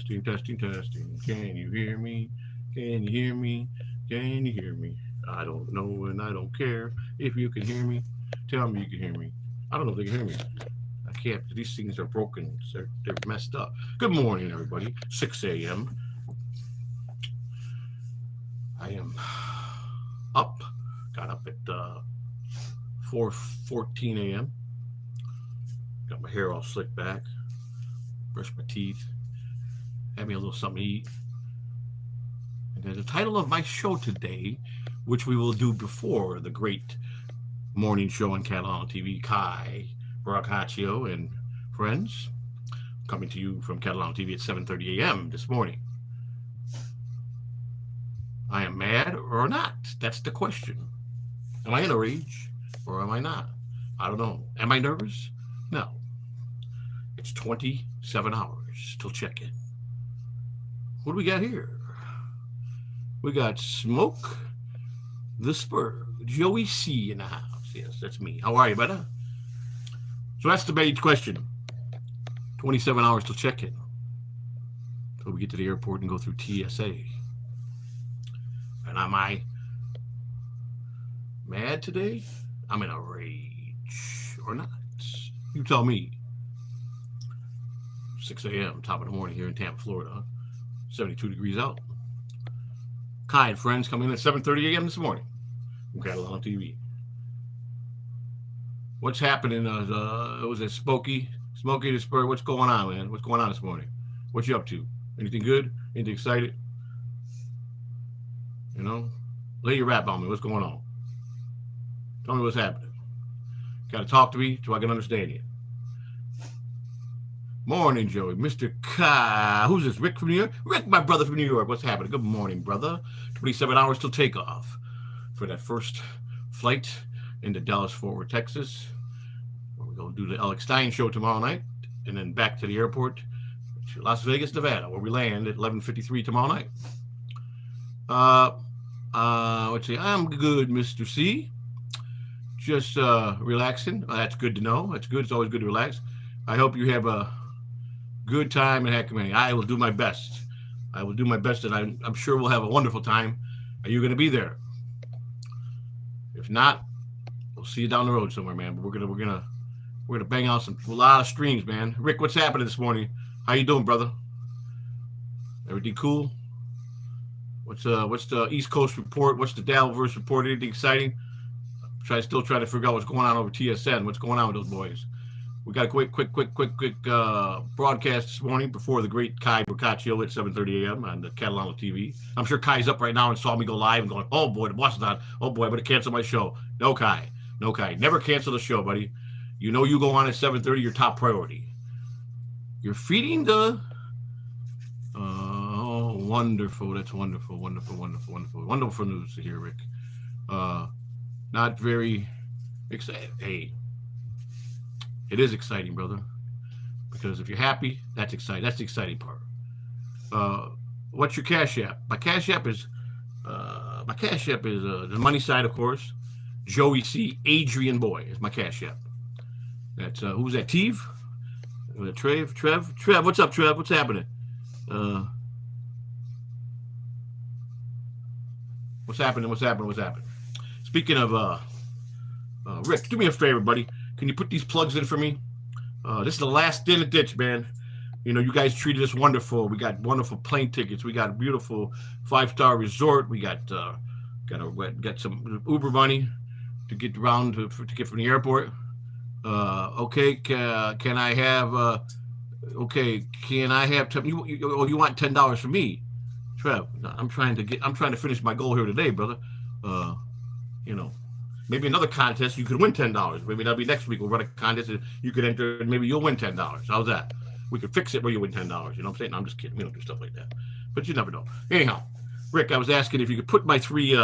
Testing, testing, testing. Can you hear me? Can you hear me? Can you hear me? I don't know and I don't care. If you can hear me, tell me you can hear me. I don't know if they can hear me. I can't. These things are broken. They're messed up. Good morning, everybody. 6 a.m. I am up. Got up at 4:14 a.m. Got my hair all slicked back. Brushed my teeth. Had me a little something to eat. And then the title of my show today, which we will do before the great morning show on Catalano TV, Kai, Braccaccio, and friends, coming to you from Catalano TV at 7:30 a.m. this morning. I am mad or not? That's the question. Am I in a rage or am I not? I don't know. Am I nervous? No. It's 27 hours till check-in. What do we got here? We got Smoke the Spur, Joey C in the house. Yes, that's me. How are you, brother? So that's the main question. 27 hours till check-in. Till we get to the airport and go through TSA. And am I mad today? I'm in a rage or not? You tell me. 6 a.m., top of the morning here in Tampa, Florida. 72 degrees out. Kai and friends coming in at 7:30 a.m. this morning from Catalano TV. What's happening? Was it Smokey the Spur? What's going on, man? What's going on this morning? What you up to? Anything good? Anything excited? You know? Lay your rap on me. What's going on? Tell me what's happening. Got to talk to me so I can understand you. Morning, Joey. Mr. Kai. Who's this? Rick from New York? Rick, my brother from New York. What's happening? Good morning, brother. 27 hours till takeoff for that first flight into Dallas-Fort Worth, Texas. We're going to do the Alex Stein show tomorrow night and then back to the airport to Las Vegas, Nevada, where we land at 11:53 tomorrow night. Let's see. I'm good, Mr. C. Just relaxing. That's good to know. That's good. It's always good to relax. I hope you have a good time at Hackamania. I will do my best. I will do my best, and I'm sure we'll have a wonderful time. Are you going to be there? If not, we'll see you down the road somewhere, man. But we're gonna bang out a lot of streams, man. Rick, what's happening this morning? How you doing, brother? Everything cool? What's the East Coast report? What's the Dallas report? Anything exciting? Still trying to figure out what's going on over TSN. What's going on with those boys? We got a quick broadcast this morning before the great Kai Braccaccio at 7:30 a.m. on the Catalano TV. I'm sure Kai's up right now and saw me go live and going, oh boy, the boss is on. Oh boy, I better cancel my show. No, Kai. Never cancel the show, buddy. You know you go on at 7:30, your top priority. You're feeding the... Oh, wonderful. That's wonderful news to hear, Rick. Not very excited. Hey. It is exciting, brother, because if you're happy, that's exciting. That's the exciting part. What's your Cash App? My Cash App is the money side, of course. Joey C. Adrian Boy is my Cash App. That's who's that? Teve? Trev. What's up, Trev? What's happening? What's happening? Speaking of Rick, do me a favor, buddy. Can you put these plugs in for me? This is the last in the ditch, man. You know, you guys treated us wonderful. We got wonderful plane tickets. We got a beautiful 5-star resort. We got some Uber money to get around to get from the airport. Okay, can I have? You want $10 from me, Trev? I'm trying to finish my goal here today, brother. You know. Maybe another contest, you could win $10. Maybe that'll be next week. We'll run a contest and you could enter and maybe you'll win $10. How's that? We could fix it where you win $10. You know what I'm saying? No, I'm just kidding. We don't do stuff like that. But you never know. Anyhow, Rick, I was asking if you could put my three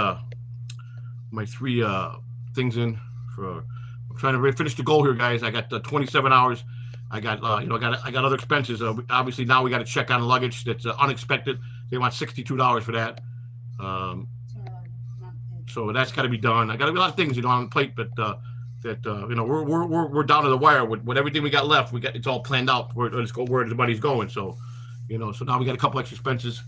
things in for... I'm trying to finish the goal here, guys. I got 27 hours. I got I got other expenses. Obviously, now we got to check on luggage that's unexpected. They want $62 for that. So that's got to be done. I got a lot of things, on the plate, but we're down to the wire with everything we got left. It's all planned out where the money's going. So So now we got a couple extra expenses.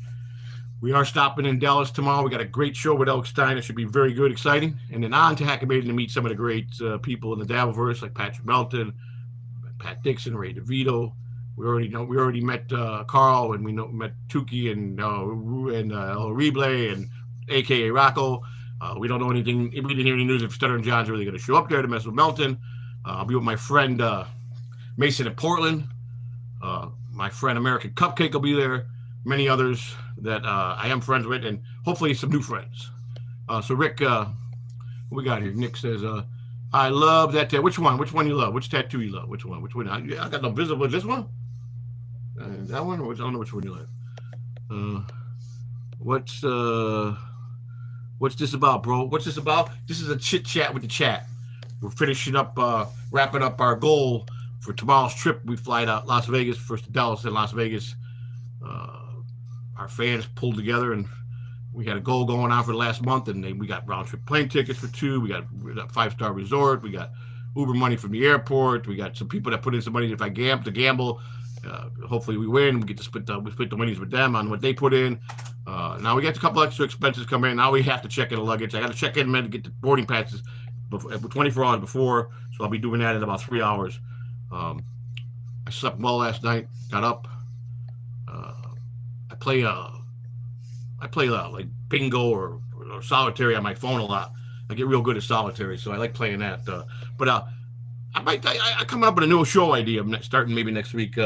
We are stopping in Dallas tomorrow. We got a great show with Alex Stein. It should be very good, exciting. And then on to Hackamania to meet some of the great people in the Dabbleverse, like Patrick Melton, Pat Dixon, Ray DeVito. We already met Carl, and met Tukey and Reblay and AKA Rocco. We don't know anything. We didn't hear any news if Stutter and John's really going to show up there to mess with Melton. I'll be with my friend Mason in Portland. My friend American Cupcake will be there. Many others that I am friends with, and hopefully some new friends. So Rick, what we got here? Nick says, I love that. Which one? Which one you love? Which tattoo you love? Which one? I got no visible. This one? That one? I don't know which one you like. What's this about, bro? What's this about? This is a chit chat with the chat. We're finishing up, wrapping up our goal for tomorrow's trip. We fly to Las Vegas, first to Dallas, then Las Vegas. Our fans pulled together, and we had a goal going on for the last month, and we got round trip plane tickets for 2. We got a 5-star resort. We got Uber money from the airport. We got some people that put in some money to gamble. Hopefully we win. We get to split the winnings with them on what they put in. Now we got a couple extra expenses coming in. Now we have to check in the luggage. I got to check in to get the boarding passes 24 hours before, so I'll be doing that in about 3 hours. I slept well last night. Got up. I play like bingo or solitary on my phone a lot. I get real good at solitary, so I like playing that. I come up with a new show idea starting maybe next week.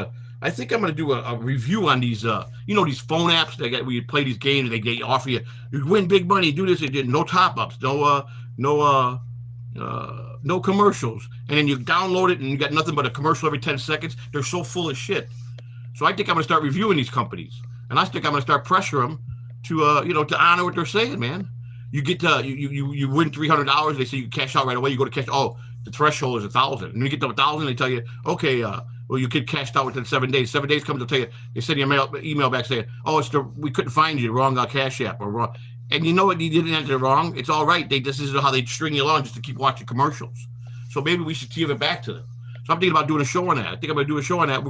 I think I'm going to do a review on these, these phone apps that where you play these games and they offer you win big money, do this, no top ups, no commercials, and then you download it and you got nothing but a commercial every 10 seconds. They're so full of shit. So I think I'm going to start reviewing these companies, and I think I'm going to start pressuring them to honor what they're saying, man. You get you win $300. They say you cash out right away. You go to cash. Oh, the threshold is 1,000. And you get to 1,000, they tell you, okay, well, you get cashed out within 7 days. 7 days comes, they'll tell you, they send you an email back saying, oh, we couldn't find you, wrong Cash App or wrong. And you know what? You didn't enter it wrong. It's all right. This is how they string you along just to keep watching commercials. So maybe we should give it back to them. So I'm thinking about doing a show on that. I think I'm going to do a show on that.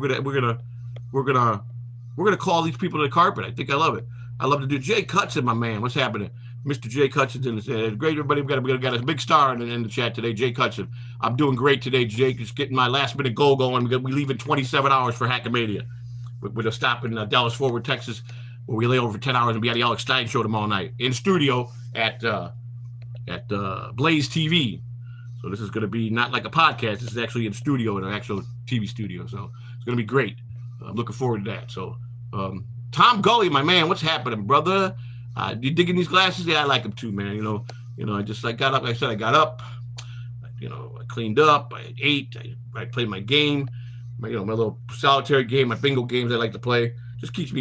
We're gonna call these people to the carpet. I think I love it. I love to do. Jay Cutson, my man. What's happening? Mr. Jay Cutson in the great. Everybody, we got a big star in the chat today. Jay Cutson. I'm doing great today. Jake is getting my last minute goal going. We leave in 27 hours for Hackamania. With a stop in Dallas Fort Worth, Texas, where we lay over for 10 hours and be at the Alex Stein show tomorrow night in studio at Blaze TV. So this is going to be not like a podcast. This is actually in studio in an actual TV studio. So it's going to be great. I'm looking forward to that. So, Tom Gully, my man, what's happening, brother? You digging these glasses? Yeah, I like them too, man. I got up. Like I said, I got up. I cleaned up. I ate. I played my game. My little solitary game, my bingo games I like to play. Just keeps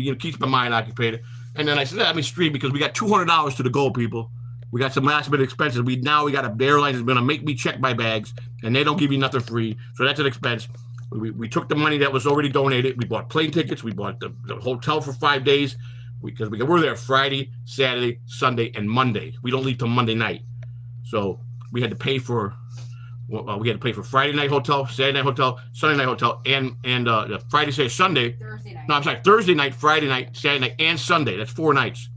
my mind occupied. And then I said, let me stream because we got $200 to the goal, people. We got some last minute expenses. The airline is going to make me check my bags, and they don't give you nothing free. So that's an expense. We took the money that was already donated. We bought plane tickets. We bought the hotel for 5 days because we're there Friday, Saturday, Sunday, and Monday. We don't leave till Monday night. So we had to pay for Friday night hotel, Saturday night hotel, Sunday night hotel, and Friday, Saturday, Sunday. Thursday night. No, I'm sorry, Thursday night, Friday night, Saturday night, and Sunday. That's 4 nights.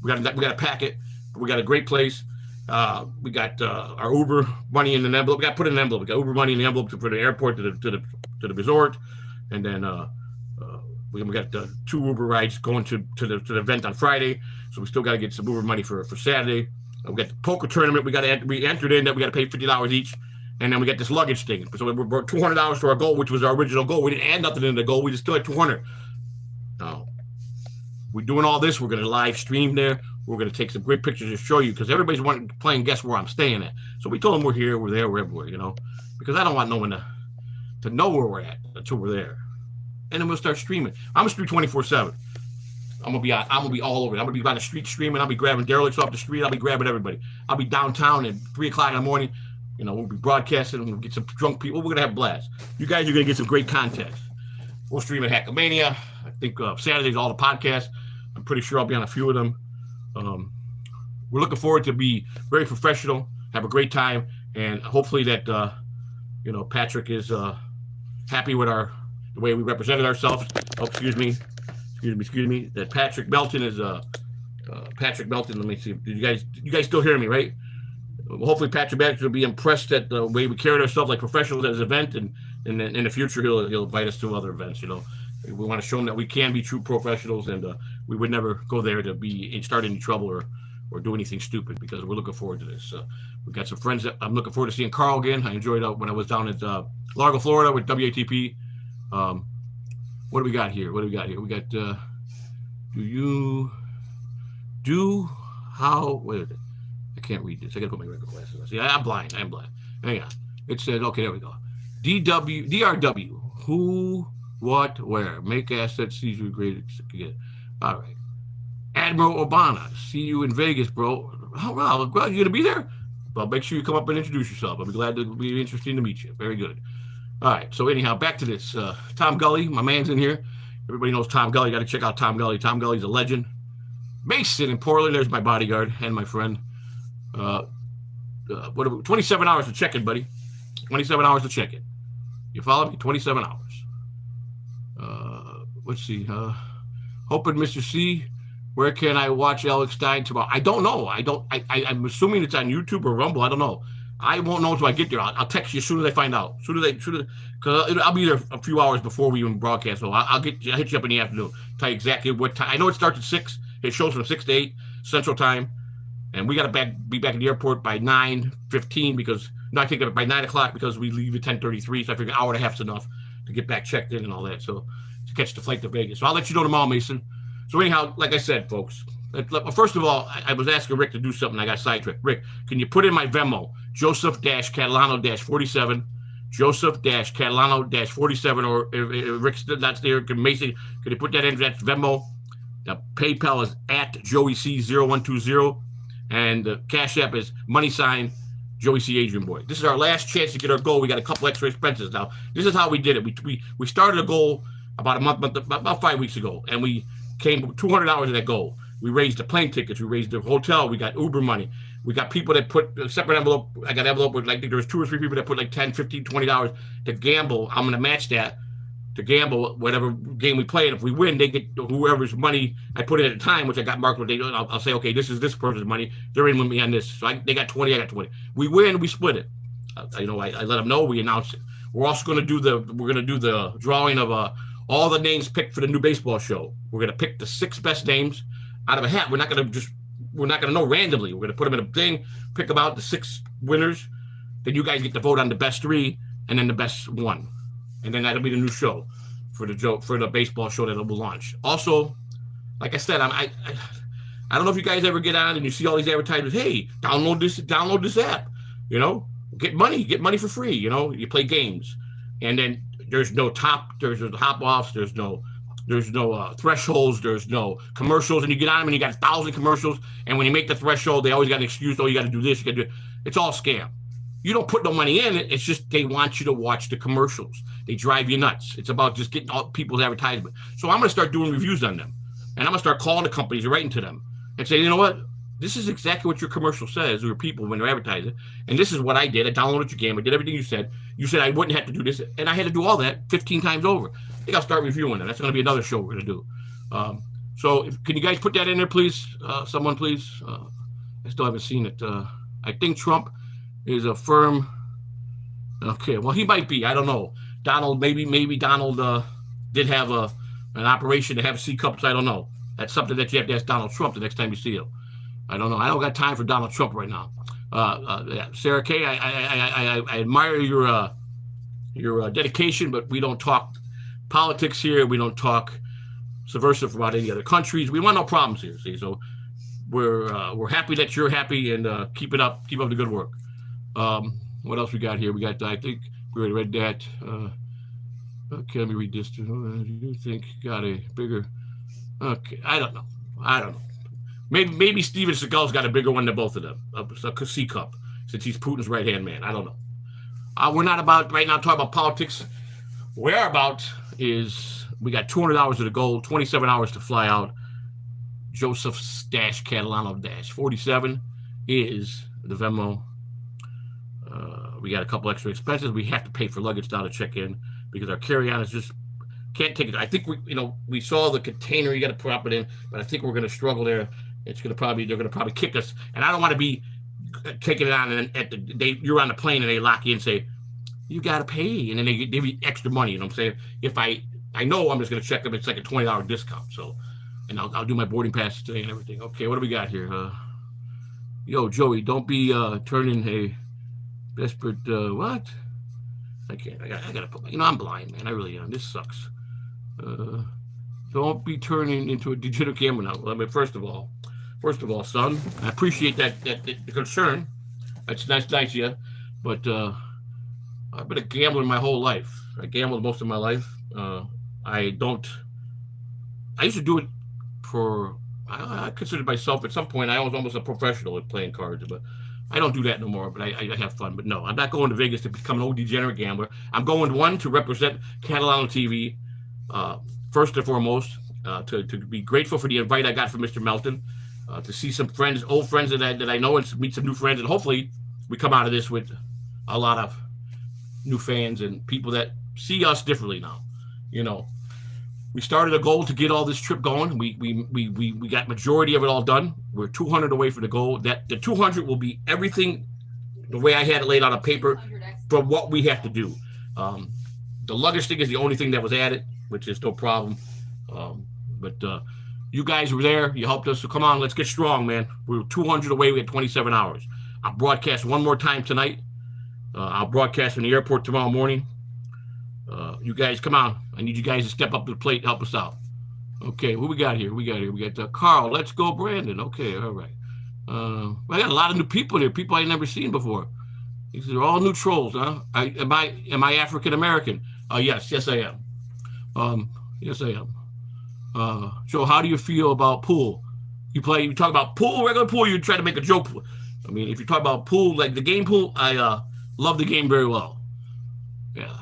We got to pack it. We got a great place. We got our Uber money in an envelope. We got to put in an envelope. We got Uber money in the envelope for the airport to the resort, and then we got 2 Uber rides going to the event on Friday. So we still got to get some Uber money for Saturday. We got the poker tournament. We entered in that we got to pay $50 each, and then we got this luggage thing. So we brought $200 to our goal, which was our original goal. We didn't add nothing in the goal. We just still had $200. Now we're doing all this. We're going to live stream there. We're going to take some great pictures to show you because everybody's playing guess where I'm staying at. So we told them we're here, we're there, we're everywhere, because I don't want no one to know where we're at until we're there. And then we'll start streaming. I'm going to stream 24/7. I'm going to be all over it. I'm going to be on the street streaming. I'll be grabbing derelicts off the street. I'll be grabbing everybody. I'll be downtown at 3 o'clock in the morning. We'll be broadcasting. We'll get some drunk people. We're going to have a blast. You guys are going to get some great content. We'll stream at Hackamania. I think Saturday's all the podcasts. I'm pretty sure I'll be on a few of them. We're looking forward to be very professional, have a great time, and hopefully that Patrick is happy with the way we represented ourselves. Oh, excuse me, excuse me. That Patrick Melton is Patrick Melton. Let me see. You guys still hear me, right? Hopefully Patrick Melton will be impressed at the way we carried ourselves like professionals at his event, and in the future he'll invite us to other events. You know, we want to show him that we can be true professionals, and we would never go there to start any trouble or do anything stupid, because we're looking forward to this. We've got some friends that I'm looking forward to seeing Carl again. I enjoyed when I was down at Largo, Florida with WATP. What do we got here? We got wait, I can't read this. I got to put my regular glasses on. See, I'm blind. Hang on. It says, okay, there we go. DRW, who, what, where. Make assets, seize you great again. All right. Admiral Obama, see you in Vegas, bro. Oh, wow, you going to be there? Well, make sure you come up and introduce yourself. I'll be glad to be interesting to meet you. Very good. All right, so anyhow, back to this. Tom Gully, my man's in here. Everybody knows Tom Gully. You got to check out Tom Gully. Tom Gully's a legend. Mason in Portland, there's my bodyguard and my friend. 27 hours to check in, buddy. 27 hours to check in. You follow me? 27 hours. Let's see. Hoping Mr. C, where can I watch Alex Stein tomorrow? I don't know. I'm assuming it's on YouTube or Rumble. I don't know. I won't know until I get there. I'll text you as soon as I find out. Because I'll be there a few hours before we even broadcast. So I'll hit you up in the afternoon. Tell you exactly what time. I know it starts at 6. It shows from 6 to 8 Central Time. And we got to be back at the airport by 9:15 because, no, I think by 9 o'clock because we leave at 10:33. So I figure an hour and a half is enough to get back checked in and all that. So to catch the flight to Vegas. So I'll let you know tomorrow, Mason. So anyhow, like I said, folks, first of all, I was asking Rick to do something. I got sidetracked. Rick, can you put in my Venmo, Joseph-Catalano-47, Joseph-Catalano-47, or if Rick's not there, Mason, can you put that in? That's Venmo. The PayPal is at JoeyC0120, and the Cash App is # Joey C. Adrian Boy. This is our last chance to get our goal. We got a couple extra expenses now. This is how we did it. We started a goal about about 5 weeks ago, and we came $200 of that goal. We raised the plane tickets. We raised the hotel. We got Uber money. We got people that put a separate envelope. I got an envelope with, like, there was 2 or 3 people that put like $10, $15, $20 to gamble. I'm going to match that to gamble whatever game we play. And if we win, they get whoever's money I put in at the time, which I got marked with. I'll say, okay, this is this person's money. They're in with me on this. So they got 20, I got 20. We win, we split it. I let them know. We announce it. We're also going to do the drawing of all the names picked for the new baseball show. We're going to pick the 6 best names out of a hat. We're not going to know randomly. We're going to put them in a thing, pick them out, the 6 winners. Then you guys get to vote on the best 3 and then the best 1. And then that'll be the new show for the baseball show that will launch. Also, like I said, I don't know if you guys ever get on and you see all these advertisements. Hey, download this app. You know, get money for free. You know, you play games, and then there's no hop offs. There's no thresholds. There's no commercials, and you get on them and you got 1,000 commercials. And when you make the threshold, they always got an excuse. Oh, you got to do this. You got to do it. It's all scam. You don't put no money in it. It's just they want you to watch the commercials. They drive you nuts. It's about just getting all people's advertisement. So I'm going to start doing reviews on them. And I'm going to start calling the companies and writing to them and say, you know what? This is exactly what your commercial says, or people when they're advertising. And this is what I did. I downloaded your game. I did everything you said. You said I wouldn't have to do this. And I had to do all that 15 times over. I think I'll start reviewing it. That's going to be another show we're going to do. Can you guys put that in there, please? Someone, please. I still haven't seen it. I think Trump is a firm. Okay, well, he might be. I don't know. Donald, maybe Donald did have an operation to have C cups. I don't know. That's something that you have to ask Donald Trump the next time you see him. I don't know. I don't got time for Donald Trump right now. Sarah Kay, I admire your dedication, but we don't talk politics here. We don't talk subversive about any other countries. We want no problems here. See, so we're happy that you're happy, and keep up the good work. What else we got here? We got, I think we already read that. Okay, let me read this. Do you think got a bigger? Okay, I don't know. Maybe Steven Seagal's got a bigger one than both of them. A C cup, since he's Putin's right-hand man. I don't know. We're not about right now talking about politics. What we are about is we got 200 hours of the goal, 27 hours to fly out. Joseph-Catalano-47 is the Venmo. We got a couple extra expenses. We have to pay for luggage now to check in because our carry-on is just Can't take it. I think we saw the container you got to prop it in, but I think we're going to struggle there. They're going to probably kick us, and I don't want to be taking it on and at you're on the plane and they lock you in and say you got to pay, and then they give you extra money. You know what I'm saying? If I know I'm just going to check them, it's like a $20 discount. So, and I'll do my boarding pass today and everything. Okay, what do we got here? Yo, Joey, don't be turning a desperate. What? I can't. I gotta put. I'm blind, man. I really am. This sucks. Don't be turning into a degenerate gambler now. Well, I mean, first of all, son, I appreciate that the concern. That's nice of you, but I've been a gambler my whole life. I gambled most of my life. I used to do it for. I considered myself at some point. I was almost a professional at playing cards, but I don't do that no more. But I have fun. But no, I'm not going to Vegas to become an old degenerate gambler. I'm going to represent Catalano TV. First and foremost, to be grateful for the invite I got from Mr. Melton, to see some friends, old friends that I know, and meet some new friends, and hopefully we come out of this with a lot of new fans and people that see us differently now. We started a goal to get all this trip going. We got majority of it all done. We're 200 away from the goal. That the 200 will be everything the way I had it laid out on paper for what we have to do. The luggage thing is the only thing that was added, which is no problem. But you guys were there. You helped us. So come on, let's get strong, man. We're 200 away. We had 27 hours. I'll broadcast one more time tonight. I'll broadcast from the airport tomorrow morning. You guys, come on. I need you guys to step up to the plate and help us out. Okay, who we got here? We got Carl. Let's go, Brandon. Okay, all right. I got a lot of new people here, people I've never seen before. These are all new trolls, huh? Am I African American? Yes, I am. Yes, I am. So how do you feel about pool? You talk about pool, regular pool, you try to make a joke. I mean, if you talk about pool, like the game pool, I love the game very well. Yeah.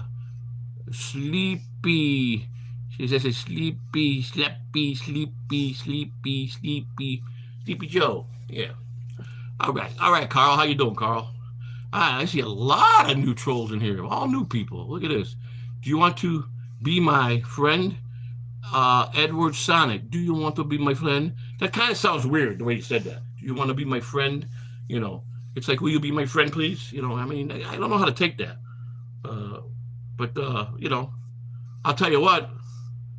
Sleepy. She says it's sleepy Joe. Yeah. All right, Carl. How you doing, Carl? I see a lot of new trolls in here. All new people. Look at this. Do you want to be my friend? Edward Sonic. Do you want to be my friend? That kind of sounds weird the way you said that. Do you want to be my friend? It's like, will you be my friend, please? I mean, I don't know how to take that. But I'll tell you what.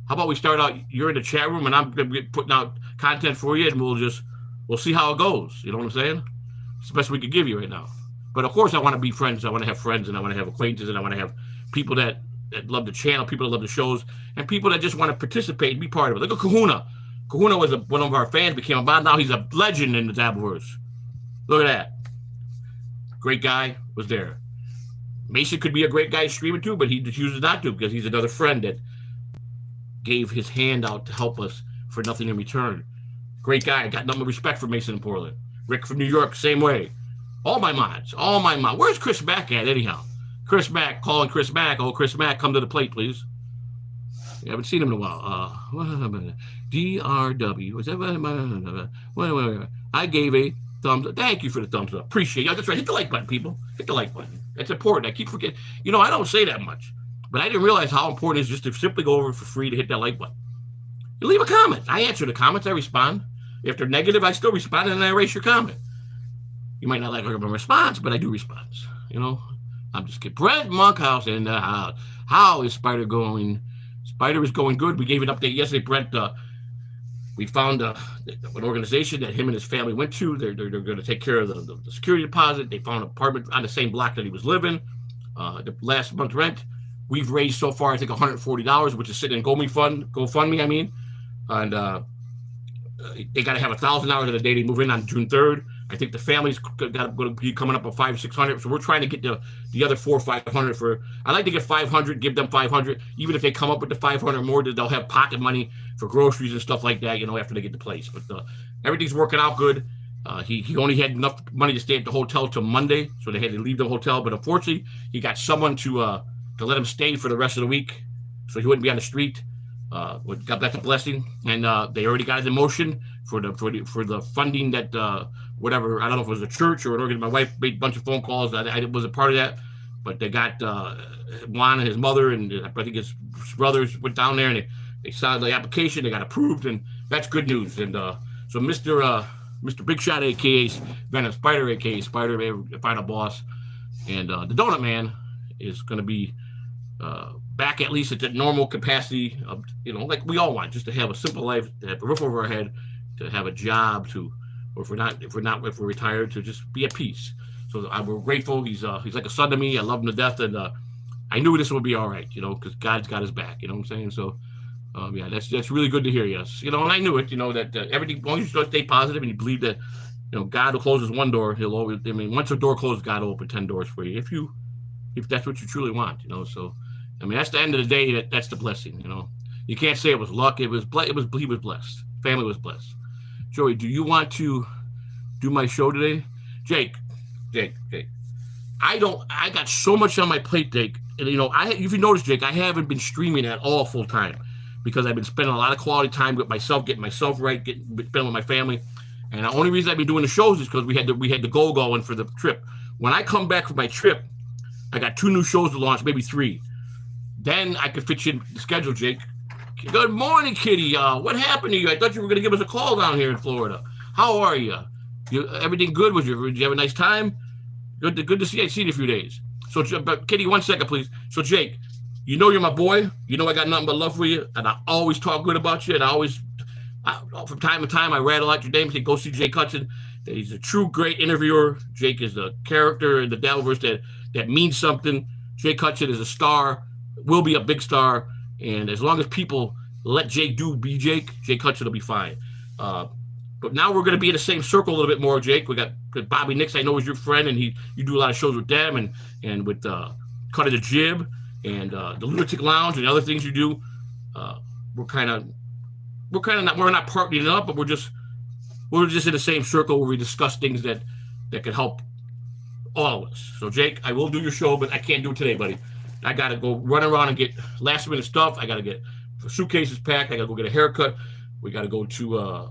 How about we start out? You're in the chat room, and I'm gonna be putting out content for you, and we'll see how it goes. You know what I'm saying? It's the best we could give you right now. But of course, I want to be friends. I want to have friends, and I want to have acquaintances, and I want to have people that love the channel, people that love the shows, and people that just want to participate and be part of it. Look at Kahuna. Kahuna was one of our fans, became a bond. Now he's a legend in the Dabbleverse. Look at that. Great guy was there. Mason could be a great guy streaming too, but he chooses not to because he's another friend that gave his hand out to help us for nothing in return. Great guy. Got nothing but respect for Mason in Portland. Rick from New York, same way. All my mods. Where's Chris Mack at anyhow? Chris Mack, calling Chris Mack. Oh, Chris Mack, come to the plate, please. I haven't seen him in a while. DRW. Was that? Wait. I gave a thumbs up. Thank you for the thumbs up. Appreciate it. That's right. Hit the like button, people. Hit the like button. That's important. I keep forgetting. I don't say that much, but I didn't realize how important it is just to simply go over for free to hit that like button. You leave a comment. I answer the comments. I respond. If they're negative, I still respond, and I erase your comment. You might not like my response, but I do respond. I'm just kidding. Brent Monkhouse in the house. How is Spider going? Spider is going good. We gave an update yesterday, Brent. We found an organization that him and his family went to. They're going to take care of the security deposit. They found an apartment on the same block that he was living. The last month's rent, we've raised so far, I think, $140, which is sitting in GoFundMe, I mean. And they got to have $1,000 in the day they move in on June 3rd. I think the family's going to be coming up with $500-600. So we're trying to get the other $400 or $500 I'd like to get $500, give them $500. Even if they come up with the $500 more, they'll have pocket money for groceries and stuff like that, after they get the place. But everything's working out good. He only had enough money to stay at the hotel till Monday, so they had to leave the hotel. But unfortunately, he got someone to let him stay for the rest of the week, so he wouldn't be on the street. That's a blessing, and they already got it in motion for the funding that whatever, I don't know if it was a church or an organization. My wife made a bunch of phone calls. I was a part of that. but they got Juan and his mother, and I think his brothers went down there, and they signed the application. They got approved, and that's good news. And so Mr. Big Shot, aka Venom Spider, aka Spider, Final Boss, and the Donut Man is going to be back at least at the normal capacity of, like we all want, just to have a simple life, to have a roof over our head, to have a job, or if we're retired, to just be at peace. So we're grateful. He's like a son to me. I love him to death, and I knew this would be all right, because God's got his back. You know what I'm saying? So yeah, that's really good to hear. Yes, and I knew it. That everything, as long as you stay positive and you believe that, God will close one door. He'll always. Once a door closes, God will open 10 doors for you if that's what you truly want. So. That's the end of the day. That's the blessing. You can't say it was luck. He was blessed. Family was blessed. Joey, do you want to do my show today? Jake. I got so much on my plate, Jake. And if you notice, Jake, I haven't been streaming at all full time because I've been spending a lot of quality time with myself, getting myself right, spending with my family. And the only reason I've been doing the shows is because we had the goal going for the trip. When I come back from my trip, I got 2 new shows to launch, maybe 3. Then I could fit you in the schedule, Jake. Good morning, Kitty. What happened to you? I thought you were going to give us a call down here in Florida. How are you? Everything good with you? Did you have a nice time? Good to see you. I seen you a few days. So, but Kitty, 1 second, please. So, Jake, you're my boy. I got nothing but love for you, and I always talk good about you. And from time to time, I rattle out your name and say, go see Jake Hudson. He's a true great interviewer. Jake is a character in the Dabbleverse that means something. Jake Hudson is a star. Will be a big star, and as long as people let Jake be Jake Hudson will be fine. But now we're going to be in the same circle a little bit more, Jake. We got Bobby Nix, I know, is your friend, and you do a lot of shows with them and with Cut of the Jib and the Lunatic Lounge and other things you do. We're not partnering up, but we're just in the same circle where we discuss things that could help all of us. So, Jake, I will do your show, but I can't do it today, buddy. I got to go run around and get last minute stuff. I got to get suitcases packed. I got to go get a haircut. We got to go to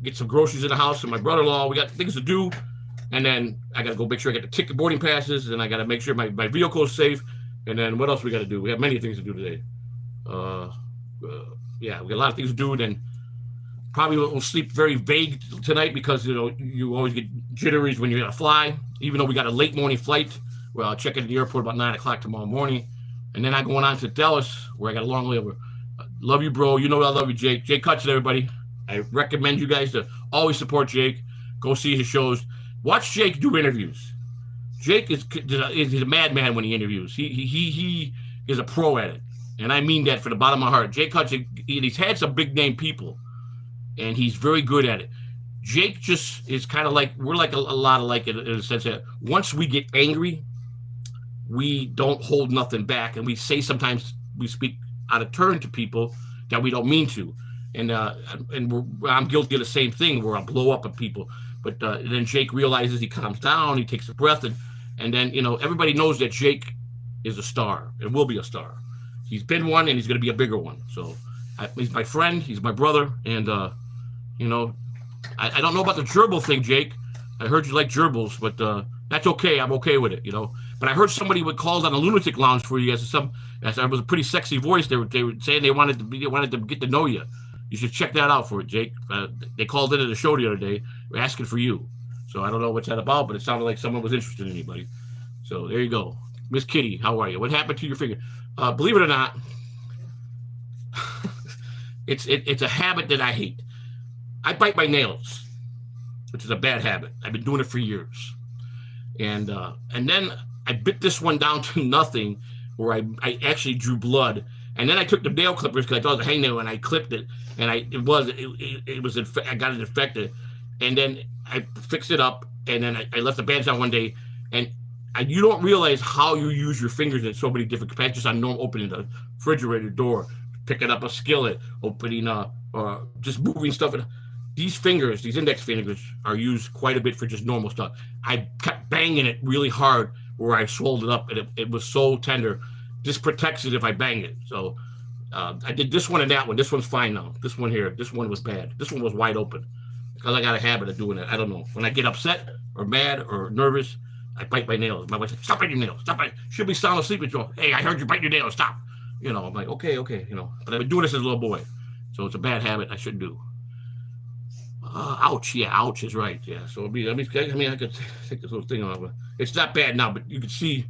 get some groceries in the house. And my brother-in-law, we got things to do. And then I got to go make sure I get the ticket boarding passes. And I got to make sure my vehicle is safe. And then what else we got to do? We have many things to do today. Yeah, we got a lot of things to do. Then probably we'll sleep very vague tonight because, you always get jitteries when you got to fly. Even though we got a late morning flight. Well, I'll check into the airport about 9 o'clock tomorrow morning. And then I'm going on to Dallas, where I got a long layover. Love you, bro. I love you, Jake. Jake Hudson, everybody. I recommend you guys to always support Jake. Go see his shows. Watch Jake do interviews. Jake is a madman when he interviews. He is a pro at it. And I mean that from the bottom of my heart. Jake Hudson, he's had some big-name people, and he's very good at it. Jake just is kind of like, we're like a lot alike in a sense that once we get angry, we don't hold nothing back, and we say sometimes we speak out of turn to people that we don't mean to, and I'm guilty of the same thing where I blow up at people. But then Jake realizes, he calms down, he takes a breath, and then everybody knows that Jake is a star and will be a star. He's been one, and he's going to be a bigger one. So he's my friend, he's my brother, and I don't know about the gerbil thing, Jake. I heard you like gerbils, but that's okay. I'm okay with it, But I heard somebody would call on the Lunatic Lounge for you as it was a pretty sexy voice. They were saying they wanted to get to know you. You should check that out for it, Jake. They called into the show the other day, asking for you. So I don't know what's that about, but it sounded like someone was interested in anybody. So there you go, Miss Kitty. How are you? What happened to your finger? Believe it or not, it's a habit that I hate. I bite my nails, which is a bad habit. I've been doing it for years. And then I bit this one down to nothing, where I actually drew blood. And then I took the nail clippers because I thought it was a hangnail, and I clipped it, and I got it infected. And then I fixed it up, and then I left the bands on one day, and you don't realize how you use your fingers in so many different capacities. On normal, opening the refrigerator door, picking up a skillet, opening just moving stuff. These fingers, these index fingers, are used quite a bit for just normal stuff. I kept banging it really hard where I swelled it up, and it was so tender. This protects it if I bang it. So I did this one and that one. This one's fine now. This one here, this one was bad. This one was wide open because I got a habit of doing it. I don't know. When I get upset or mad or nervous, I bite my nails. My wife said, stop biting your nails. Stop biting. She'll be sound asleep and she'll, hey, I heard you bite your nails. Stop. You know, I'm like, okay, you know. But I've been doing this as a little boy. So it's a bad habit I shouldn't do. Ouch. Yeah, ouch is right. Yeah. So I mean, I could take this little thing off. It's not bad now, but you can see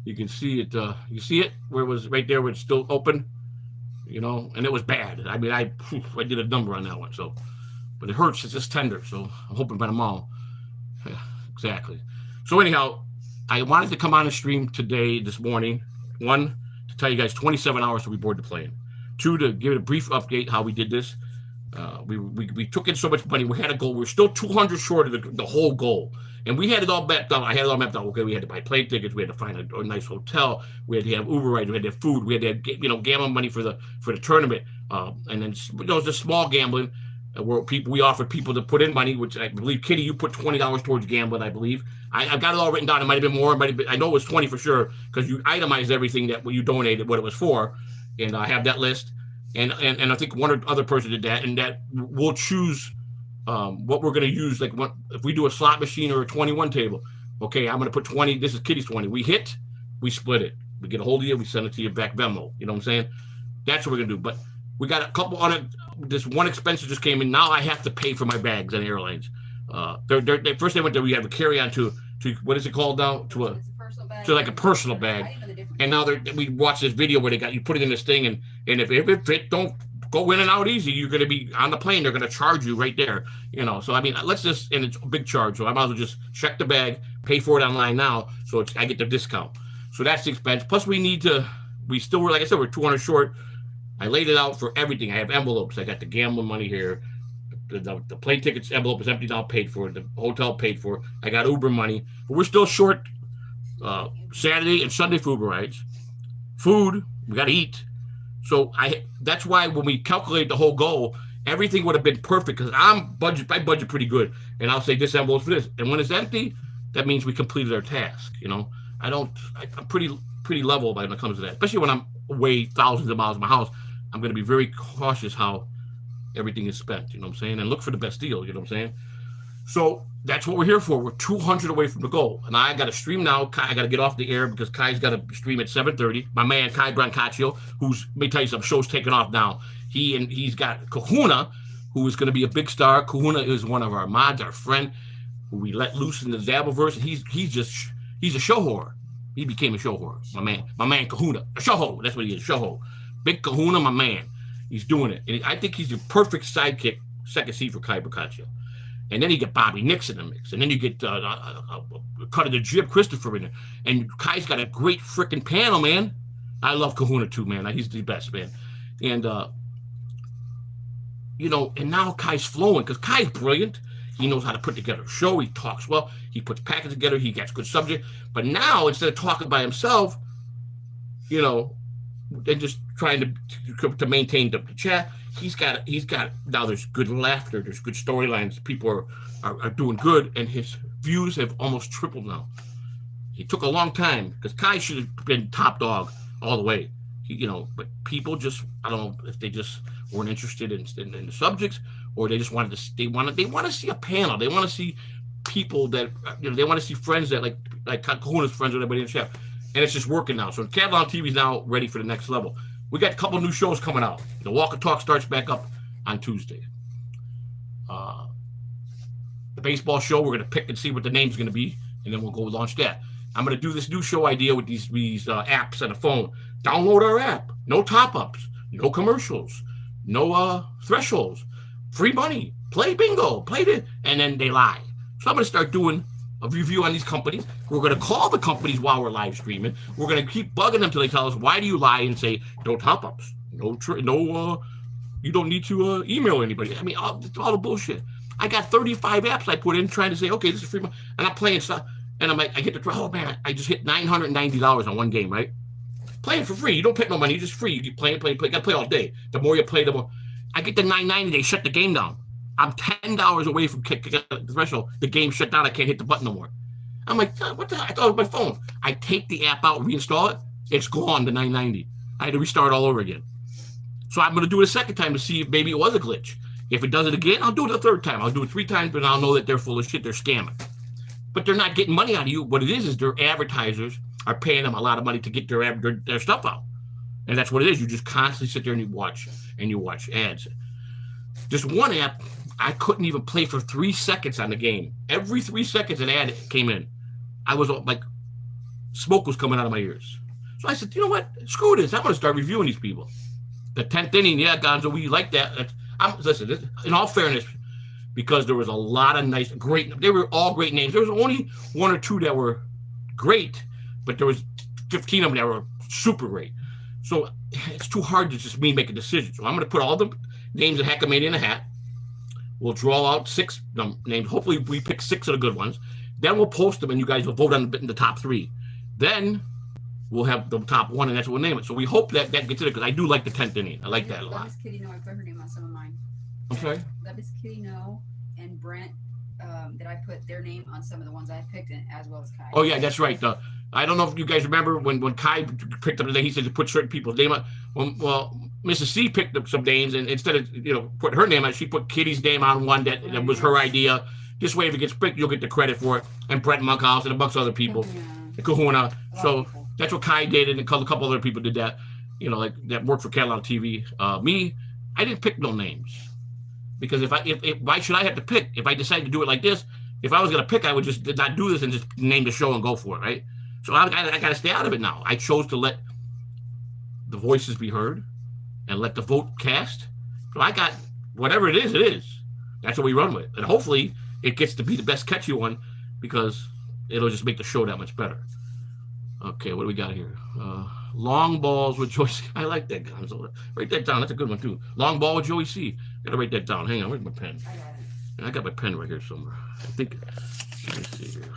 it. You see it where it was right there where it's still open, you know, and it was bad. I mean, I did a number on that one. So, but it hurts. It's just tender. So I'm hoping by tomorrow. Yeah, exactly. So anyhow, I wanted to come on the stream this morning. One, to tell you guys 27 hours to reboard the plane. Two, to give it a brief update how we did this. We took in so much money. We had a goal. We were still 200 short of the whole goal. And we had it all mapped out. I had it all mapped out. Okay, we had to buy plane tickets. We had to find a nice hotel. We had to have Uber rides. We had to have food. We had to have, you know, gambling money for the tournament. And then, you know, just small gambling where we offered people to put in money, which I believe, Kitty, you put $20 towards gambling, I believe. I've got it all written down. It might have been more. I know it was 20 for sure because you itemized everything that you donated, what it was for. And I have that list. And I think one or other person did that. And that we'll choose what we're going to use. Like if we do a slot machine or a 21 table, okay, I'm going to put 20. This is Kitty's 20. We hit, we split it. We get a hold of you, we send it to you back Venmo. You know what I'm saying? That's what we're going to do. But we got a couple on it. This one expense that just came in. Now I have to pay for my bags on airlines. First they went there. We have a carry on to what is it called now? To like a personal bag. And now we watch this video where you put it in this thing, and if it don't go in and out easy, you're going to be on the plane. They're going to charge you right there, you know. So I mean, and it's a big charge. So I might as well just check the bag, pay for it online now, so I get the discount. So that's the expense. Plus we still were, like I said, we're 200 short. I laid it out for everything. I have envelopes. I got the gambling money here. The plane tickets envelope is empty now, paid for. The hotel paid for. I got Uber money, but we're still short. Saturday and Sunday for Uber rides. Food, we got to eat. So that's why when we calculate the whole goal, everything would have been perfect because I budget pretty good. And I'll say this envelope for this. And when it's empty, that means we completed our task. You know, I'm pretty level when it comes to that, especially when I'm away thousands of miles from my house. I'm going to be very cautious how everything is spent. You know what I'm saying? And look for the best deal. You know what I'm saying? So that's what we're here for. We're 200 away from the goal. And I got to stream now. I got to get off the air because Kai's got to stream at 7:30. My man, Kai Brancaccio, let me tell you something, show's taking off now. He's got Kahuna, who is going to be a big star. Kahuna is one of our mods, our friend, who we let loose in the Dabbleverse. And he's a show whore. He became a show whore. My man Kahuna. A show whore. That's what he is, show whore. Big Kahuna, my man. He's doing it. And I think he's the perfect sidekick, second seat for Kai Brancaccio. And then you get Bobby Nix in the mix. And then you get Cut of the Jib, Christopher in there. And Kai's got a great freaking panel, man. I love Kahuna too, man. He's the best, man. And, you know, and now Kai's flowing because Kai's brilliant. He knows how to put together a show. He talks well. He puts packets together. He gets good subject. But now, instead of talking by himself, you know, and just trying to maintain the chat, he's got now there's good laughter, there's good storylines, people are doing good, and his views have almost tripled now. He took a long time because Kai should have been top dog all the way, you know, but people just, I don't know if they just weren't interested in the subjects, or they just wanted to, they want to see a panel, they want to see people that, you know, they want to see friends that like Kahuna's friends with everybody in the chat, and it's just working now. So Catalano TV is now ready for the next level. We got a couple new shows coming out. The Walk and Talk starts back up on Tuesday. The baseball show, we're going to pick and see what the name's going to be, and then we'll go launch that. I'm going to do this new show idea with these apps on the phone. Download our app. No top-ups. No commercials. No thresholds. Free money. Play bingo. Play it. And then they lie. So I'm going to start doing a review on these companies. We're going to call the companies while we're live streaming. We're going to keep bugging them till they tell us, why do you lie, and say, no top-ups. No, you don't need to email anybody. I mean, it's all the bullshit. I got 35 apps I put in trying to say, okay, this is free money. And I'm playing stuff. And I'm like, I get the, oh man, I just hit $990 on one game, right? Playing for free. You don't pay no money. You're just free. You keep playing. You got to play all day. The more you play, the more. I get the $990. They shut the game down. I'm $10 away from the threshold. The game shut down. I can't hit the button no more. I'm like, what the? I thought it was my phone. I take the app out, reinstall it. It's gone, the $990. I had to restart all over again. So I'm going to do it a second time to see if maybe it was a glitch. If it does it again, I'll do it a third time. I'll do it 3 times, but I'll know that they're full of shit. They're scamming. but they're not getting money out of you. What it is their advertisers are paying them a lot of money to get their stuff out. And that's what it is. You just constantly sit there and you watch ads. Just one app, I couldn't even play for 3 seconds on the game. Every 3 seconds an ad came in. I was like, smoke was coming out of my ears. So I said, you know what? Screw this. I'm going to start reviewing these people. The 10th inning, yeah, Gonzo, we like that. Listen, in all fairness, because there was a lot of they were all great names. There was only 1 or 2 that were great, but there was 15 of them that were super great. So it's too hard to just me make a decision. So I'm going to put all the names of Hackamania in a hat. We'll draw out 6 names. Hopefully we pick 6 of the good ones. Then we'll post them, and you guys will vote on the top 3. Then we'll have the top 1, and that's what we'll name it. So we hope that gets it, because I do like the 10th inning. I like that a lot. Let Miss Kitty know I put her name on some of mine. I'm sorry? Let Miss Kitty know and Brent that I put their name on some of the ones I picked, as well as Kai. Oh, yeah, that's right. I don't know if you guys remember when Kai picked up the name, he said to put certain people's name on. Well, Mrs. C picked up some names, and instead of put her name on, she put Kitty's name on one that was her idea. This way, if it gets picked, you'll get the credit for it. And Brett Monkhouse and a bunch of other people. Kahuna. So that's what Kai did, and a couple other people did that. Like that worked for Catalano TV. Me, I didn't pick no names, because if why should I have to pick? If I decided to do it like this, if I was gonna pick, I would just not do this and just name the show and go for it, right? So I got to stay out of it now. I chose to let the voices be heard and let the vote cast. So I got whatever it is, it is. That's what we run with, and hopefully it gets to be the best catchy one, because it'll just make the show that much better. Okay, what do we got here? Long balls with Joey C. I like that, Gonzo. Write that down. That's a good one, too. Long ball with Joey C. Gotta write that down. Hang on, where's my pen? I got it. I got my pen right here somewhere. I think. Let me see here.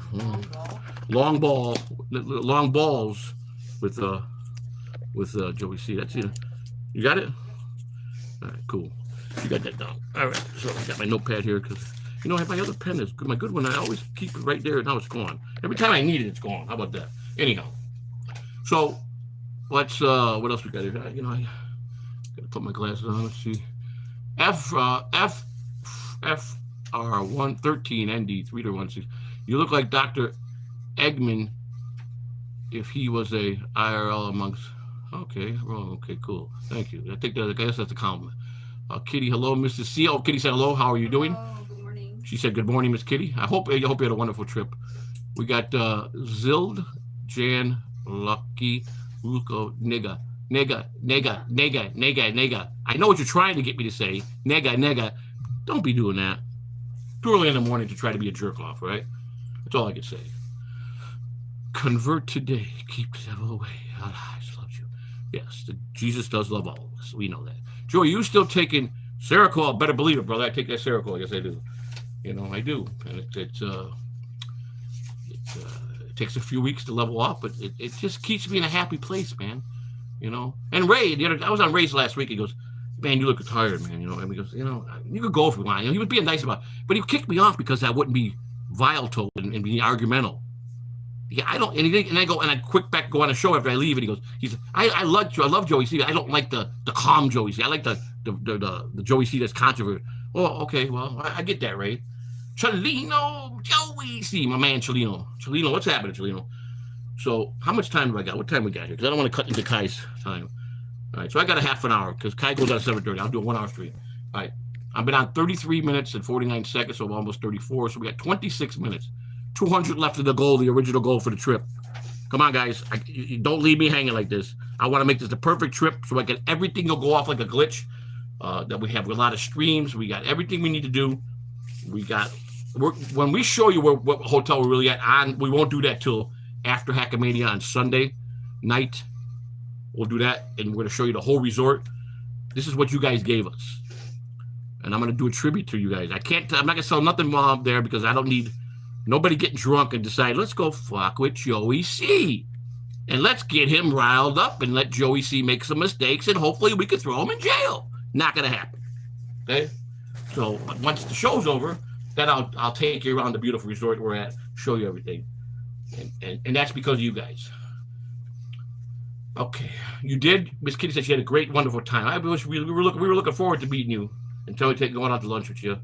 Long ball. Long balls with Joey C. That's it. You got it? All right, cool. You got that down. All right, so I got my notepad here, because I have my other pen is good. My good one, I always keep it right there. Now it's gone. Every time I need it, it's gone. How about that? Anyhow, so let's what else we got here? I gotta put my glasses on. Let's see. FR113ND316. You look like Dr. Eggman if he was a IRL amongst. Okay, wrong. Okay, cool. Thank you. I guess that's a compliment. Kitty, hello, Mr. C. Oh, Kitty said hello. How are you doing? Oh, good morning. She said good morning, Miss Kitty. I hope you had a wonderful trip. We got Zild, Jan, Lucky, Ruko, Nigga. I know what you're trying to get me to say. Nega. Don't be doing that. Too early in the morning to try to be a jerk off, right? That's all I can say. Convert today. Keep the devil away. Allah loves you. Yes, Jesus does love all of us. We know that. Joey, you still taking Seroquel? Better believe it, brother. I take that Seroquel. Yes, I do. I do. And it takes a few weeks to level off, but it just keeps me in a happy place, man. And Ray, I was on Ray's last week. He goes, man, you look tired, man. And he goes, you could go if you want. He was being nice about it, but he kicked me off because I wouldn't be volatile and be argumental. Yeah, I don't. And I go and I go on a show after I leave, and he said, I love Joey C. I don't like the calm Joey C. I like the Joey C. that's controversial. Oh, okay, well, I get that, Ray. Chalino, Joey C. My man, Chalino, what's happening, Chalino? So how much time do I got? What time we got here? Because I don't want to cut into Kai's time. All right, so I got a half an hour, because Kai goes on 7:30. I'll do a 1 hour stream. All right, I've been on 33 minutes and 49 seconds, so almost 34. So we got 26 minutes. 200 left of the goal, the original goal for the trip. Come on, guys. Don't leave me hanging like this. I want to make this the perfect trip, so I get everything will go off like a glitch. That we have a lot of streams. We got everything we need to do. When we show you what hotel we're really at, we won't do that till after Hackamania on Sunday night. We'll do that, and we're going to show you the whole resort. This is what you guys gave us, and I'm going to do a tribute to you guys. I'm not going to sell nothing while I'm there, because I don't need nobody getting drunk and decide, let's go fuck with Joey C. And let's get him riled up and let Joey C make some mistakes, and hopefully we can throw him in jail. Not going to happen. Okay? So once the show's over, then I'll take you around the beautiful resort we're at, show you everything. And that's because of you guys. Okay. You did. Miss Kitty said she had a great, wonderful time. I wish we were looking forward to meeting you until we going out to lunch with you.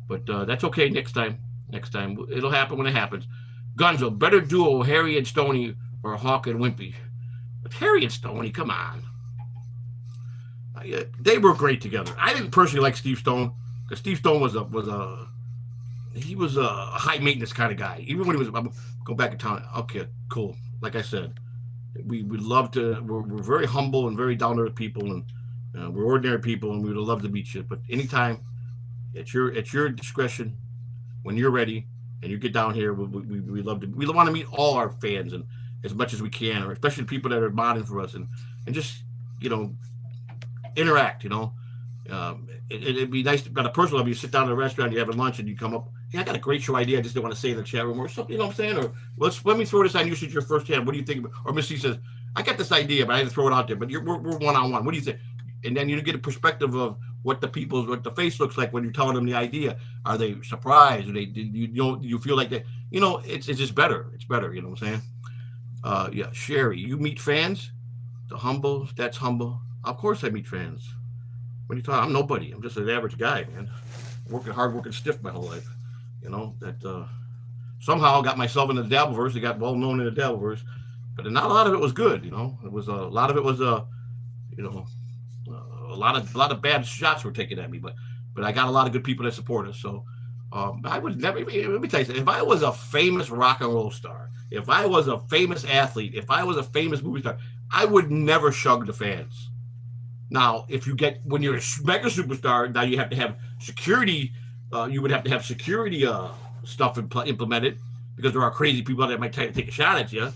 But that's okay next time. It'll happen when it happens. Gonzo, better duo Harry and Stoney or Hawk and Wimpy. But Harry and Stoney, come on. They were great together. I didn't personally like Steve Stone because Steve Stone was a high maintenance kind of guy. Even when he was go back in town. Okay, cool. Like I said, we love to. We're very humble and very down to earth people, and we're ordinary people, and we would love to meet you. But anytime, at your discretion, when you're ready and you get down here, we love to. We want to meet all our fans and as much as we can, or especially the people that are modding for us, and just interact. It'd be nice on a personal level. You sit down at a restaurant, you have a lunch, and you come up. Yeah, I got a great show idea. I just didn't want to say in the chat room or something. You know what I'm saying? Or let me throw this on you since you're first hand. What do you think? Or Missy says, I got this idea, but I had to throw it out there. But we're one on one. What do you think? And then you get a perspective of what the face looks like when you're telling them the idea. Are they surprised? Or you feel like that? It's just better. It's better. You know what I'm saying? Yeah, Sherry, you meet fans? The humble. That's humble. Of course I meet fans. What are you talking? I'm nobody. I'm just an average guy, man. Working hard, working stiff my whole life. That somehow I got myself in the Dabbleverse. I got well known in the Dabbleverse, but not a lot of it was good. It was a lot of it was a lot of bad shots were taken at me. But I got a lot of good people that support us. So I would never. Let me tell you something. If I was a famous rock and roll star, if I was a famous athlete, if I was a famous movie star, I would never shug the fans. Now, when you're a mega superstar, now you have to have security. You would have to have security stuff implemented because there are crazy people that might try to take a shot at you.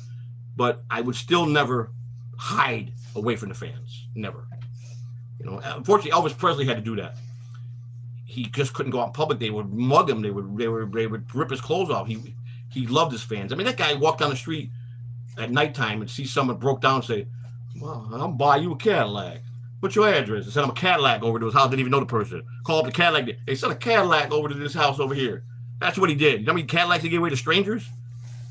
But I would still never hide away from the fans. Never. Unfortunately, Elvis Presley had to do that. He just couldn't go out in public. They would mug him. They would rip his clothes off. He loved his fans. I mean, that guy walked down the street at nighttime and see someone broke down and say, "Well, I'll buy you a Cadillac. What's your address?" I sent him a Cadillac over to his house. Didn't even know the person. Call up the Cadillac. They sent a Cadillac over to this house over here. That's what he did. You know how many Cadillacs he gave away to strangers?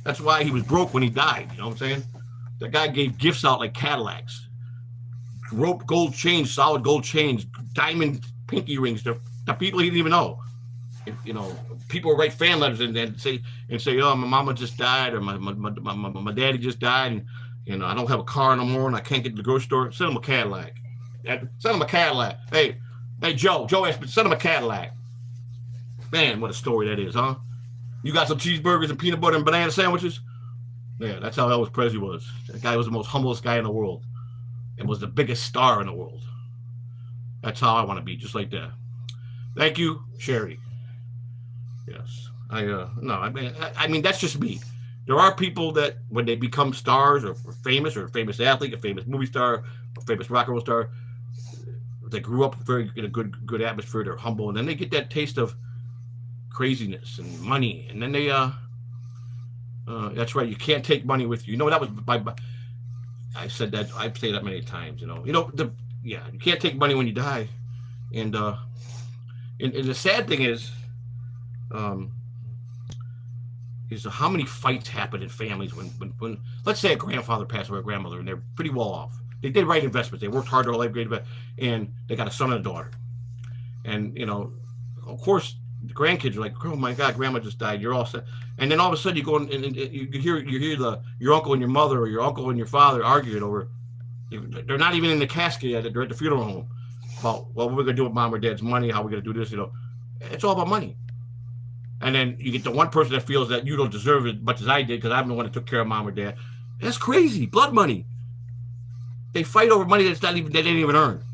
That's why he was broke when he died. You know what I'm saying? The guy gave gifts out like Cadillacs. Rope gold chains, solid gold chains, diamond pinky rings to people he didn't even know. People would write fan letters and say, "Oh, my mama just died," or my daddy just died, and I don't have a car no more, and I can't get to the grocery store. Send him a Cadillac. Send him a Cadillac. Hey, Joe asked, send him a Cadillac. Man, what a story that is, huh? You got some cheeseburgers and peanut butter and banana sandwiches? Yeah, that's how Elvis Presley was. That guy was the most humblest guy in the world and was the biggest star in the world. That's how I want to be, just like that. Thank you, Sherry. Yes. I mean, that's just me. There are people that when they become stars or a famous athlete, a famous movie star, a famous rock and roll star, they grew up in a good atmosphere. They're humble, and then they get that taste of craziness and money, and then they that's right. You can't take money with you. That was I said that. I've said that many times. You can't take money when you die, and the sad thing is how many fights happen in families when let's say a grandfather passed away, a grandmother, and they're pretty well off. They did right investments. They worked hard their life, great investment, and they got a son and a daughter. And of course, the grandkids are like, "Oh my God, grandma just died. You're all set." And then all of a sudden, you go and you hear your uncle and your mother or your uncle and your father arguing over. They're not even in the casket yet. They're at the funeral home about what we're gonna do with mom or dad's money. How we're gonna do this. It's all about money. And then you get the one person that feels that you don't deserve it as much as I did because I'm the one that took care of mom or dad. That's crazy. Blood money. They fight over money they didn't even earn,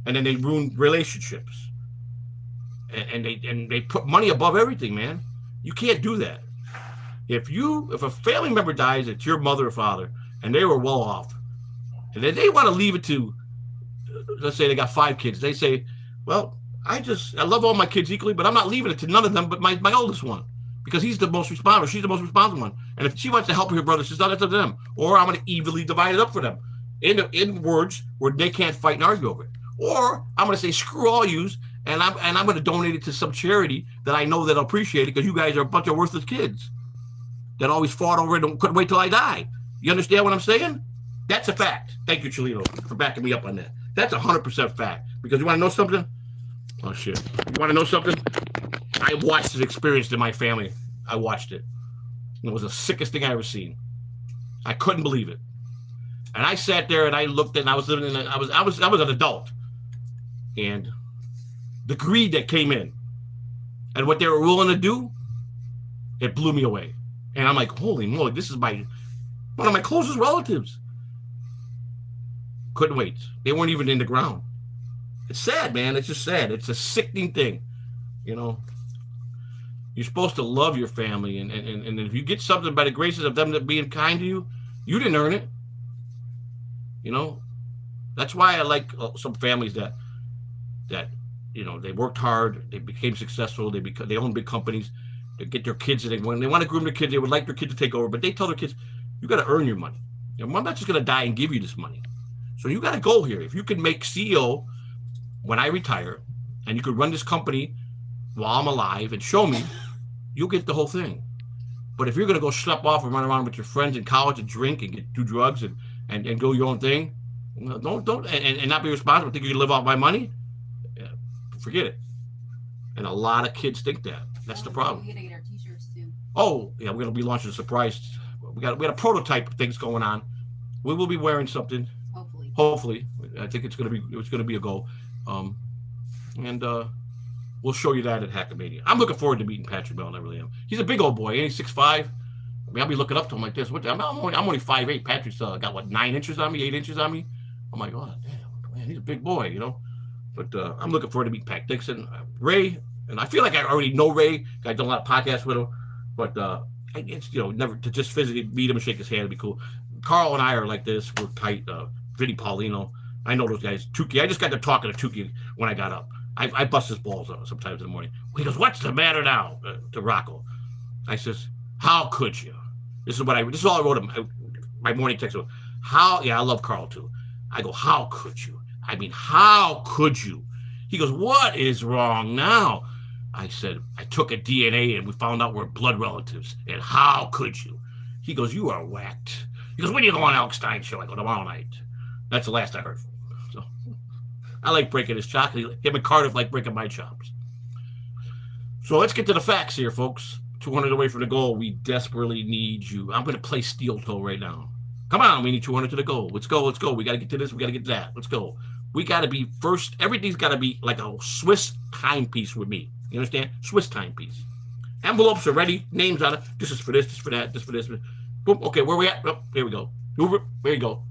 and then they ruin relationships. And they put money above everything, man. You can't do that. If a family member dies, it's your mother or father, and they were well off, and then they want to leave it to, let's say they got 5 kids. They say, "Well, I love all my kids equally, but I'm not leaving it to none of them but my oldest one because he's the most responsible. She's the most responsible one. And if she wants to help her brother, sister, that's up to them. Or I'm going to evenly divide it up for them in words where they can't fight and argue over it. Or I'm going to say, screw all yous, and I'm going to donate it to some charity that I know that'll appreciate it because you guys are a bunch of worthless kids that always fought over it and couldn't wait till I die." You understand what I'm saying? That's a fact. Thank you, Cholito, for backing me up on that. That's 100% fact. Because you want to know something? Oh, shit. You want to know something? I watched it, experienced in my family. I watched it. It was the sickest thing I ever seen. I couldn't believe it. And I sat there and I looked and I was living in I was an adult. And the greed that came in and what they were willing to do, it blew me away. And I'm like, holy moly, this is one of my closest relatives. Couldn't wait. They weren't even in the ground. It's sad, man. It's just sad. It's a sickening thing. You know, you're supposed to love your family. And if you get something by the graces of them being kind to you, you didn't earn it. You know, that's why I like some families that you know, they worked hard, they became successful, they own big companies, they get their kids, and when they want to groom their kids, they would like their kids to take over, but they tell their kids, you got to earn your money. You know, I'm not just going to die and give you this money. So you got to go here. If you can make CEO when I retire, and you could run this company while I'm alive and show me, you'll get the whole thing. But if you're going to go schlep off and run around with your friends in college and drink and do drugs and go your own thing, don't and not be responsible, think you can live off my money, yeah, forget it. And a lot of kids think that. That's the problem. We're gonna get our t-shirts too. Oh yeah, we're gonna be launching a surprise. We got a prototype of things going on. We will be wearing something. Hopefully, I think it's gonna be a goal. And we'll show you that at Hackamania. I'm looking forward to meeting Patrick Melton. I really am. He's a big old boy. He's 6'5". I mean, I'll be looking up to him like this. I'm only 5'8". Patrick's got what, 9 inches on me, 8 inches on me. I'm like, oh damn, man, he's a big boy, you know. But I'm looking forward to meeting Pat Dixon, Ray, and I feel like I already know Ray. I've done a lot of podcasts with him, but it's, you know, never to just physically meet him and shake his hand would be cool. Carl and I are like this. We're tight. Vinny Paulino, I know those guys. Tukey, I just got to talking to Tukey when I got up. I bust his balls out sometimes in the morning. He goes, "What's the matter now?" To Rocco. I says, "How could you?" This is all I wrote him. My morning text was, "How?" Yeah, I love Carl too. I go, "How could you? I mean, how could you?" He goes, "What is wrong now?" I said, "I took a DNA and we found out we're blood relatives. And how could you?" He goes, "You are whacked." He goes, "When do you go on Alex Stein's show?" I go, "Tomorrow night." That's the last I heard from him. So I like breaking his chops. Him and Cardiff like breaking my chops. So let's get to the facts here, folks. 200 away from the goal. We desperately need you. I'm going to play steel toe right now. Come on, we need 200 to the goal. Let's go. We got to get to this. We got to get to that. Let's go. We got to be first. Everything's got to be like a Swiss timepiece with me. You understand? Swiss timepiece. Envelopes are ready. Names on it. This is for this. This is for that. This is for this. Boom. Okay, where we at? Oh, there we go. Uber. There you go.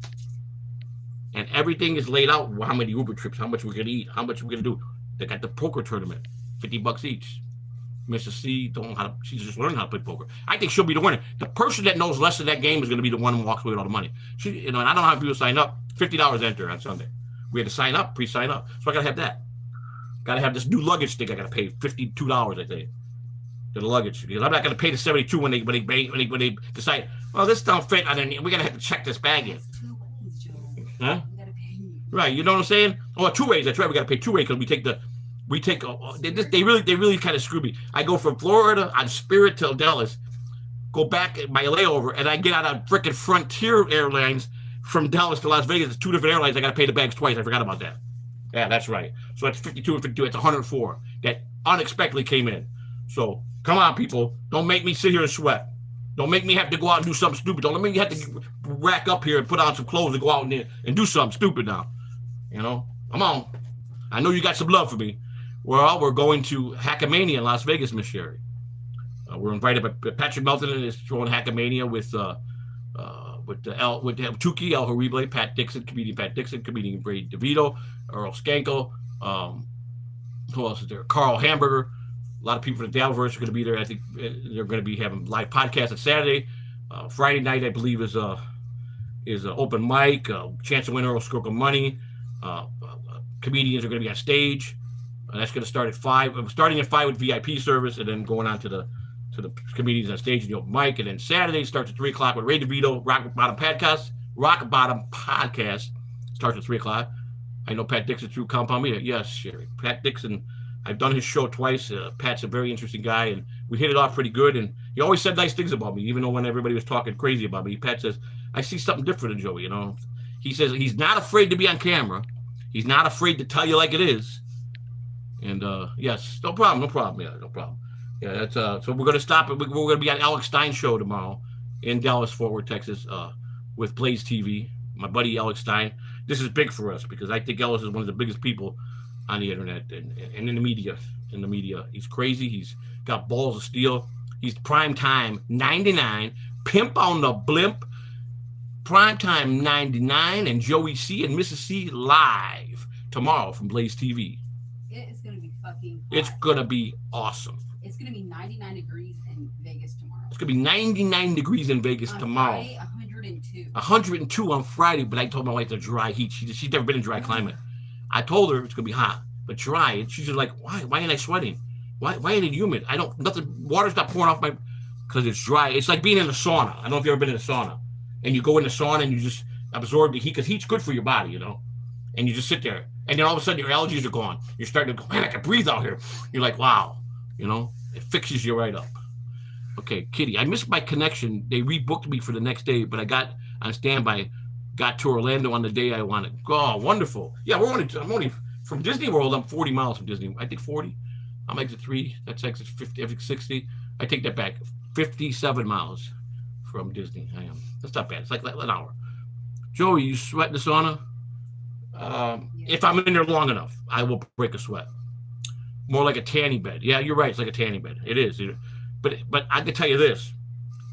And everything is laid out. How many Uber trips? How much we're gonna eat? How much we're gonna do? They got the poker tournament. $50 each. Mrs. C don't know how to. She's just learning how to play poker. I think she'll be the winner. The person that knows less of that game is going to be the one who walks away with all the money. And I don't know how people sign up. $50 enter on Sunday. We had to sign up, pre-sign up. So I got to have that. Got to have this new luggage thing. I got to pay $52, I think, to the luggage. Because I'm not going to pay the $72 when they decide, well, this don't fit. And then we got to have to check this bag in. Huh? Right. You know what I'm saying? Oh, 2 ways. That's right. We got to pay 2 ways because they really kind of screw me. I go from Florida on Spirit till Dallas, go back at my layover, and I get out of freaking Frontier Airlines from Dallas to Las Vegas. It's 2 different airlines. I got to pay the bags twice. I forgot about that. Yeah, that's right. So that's 52 and 52. It's 104 that unexpectedly came in. So come on, people. Don't make me sit here and sweat. Don't make me have to go out and do something stupid. Don't make me have to rack up here and put on some clothes and go out and do something stupid now. You know? Come on. I know you got some love for me. Well, we're going to Hackamania in Las Vegas, Miss Sherry. We're invited by Patrick Melton is throwing Hackamania with Tukey, El Horrible, Pat Dixon, comedian Brady DeVito, Earl Skanko. Who else is there? Carl Hamburger. A lot of people from the Dalverse are going to be there. I think they're going to be having live podcasts on Saturday. Friday night, I believe, is open mic. Chance to win Earl Stroke of Money. Comedians are going to be on stage. That's going to start at 5. Starting at 5 with VIP service, and then going on to the comedians on stage and the open mic. And then Saturday starts at 3 o'clock with Ray DeVito. Rock Bottom Podcast starts at 3 o'clock. I know Pat Dixon through Compound Media. Yes, Sherry. Pat Dixon. I've done his show twice. Pat's a very interesting guy, and we hit it off pretty good. And he always said nice things about me, even though when everybody was talking crazy about me. Pat says, I see something different in Joey, you know. He says he's not afraid to be on camera. He's not afraid to tell you like it is. And, yes, no problem. Yeah, no problem. Yeah, that's so we're gonna stop it. We're gonna be on Alex Stein's show tomorrow in Dallas, Fort Worth, Texas, with Blaze TV. My buddy Alex Stein. This is big for us because I think Ellis is one of the biggest people on the internet and in the media. In the media, he's crazy. He's got balls of steel. He's prime time 99, pimp on the blimp, prime time 99, and Joey C and Mrs. C live tomorrow from Blaze TV. It is gonna be fucking hot. It's gonna be awesome. It's gonna be 99 degrees in Vegas tomorrow. It's gonna be 99 degrees in Vegas on tomorrow. Friday, 102. 102 on Friday, but I told my wife the dry heat. She's never been in dry climate. I told her it's gonna be hot, but dry. And she's just like, why? Why ain't I sweating? Why ain't it humid? I don't. Nothing. Water's not pouring off my. Because it's dry. It's like being in a sauna. I don't know if you've ever been in a sauna, and you go in the sauna and you just absorb the heat because heat's good for your body, you know. And you just sit there, and then all of a sudden your allergies are gone. You're starting to go, man, I can breathe out here. You're like, wow, you know, it fixes you right up. Okay, Kitty, I missed my connection. They rebooked me for the next day, but I got on standby. Got to Orlando on the day I wanted. Oh, wonderful. Yeah, I'm only from Disney World. I'm 40 miles from Disney. I think 40. I'm exit 3. That's exit 50, exit 60. I take that back. 57 miles from Disney. I am. That's not bad. It's like an hour. Joey, you sweat in the sauna? If I'm in there long enough, I will break a sweat. More like a tanning bed. Yeah, you're right. It's like a tanning bed. It is. But I can tell you this.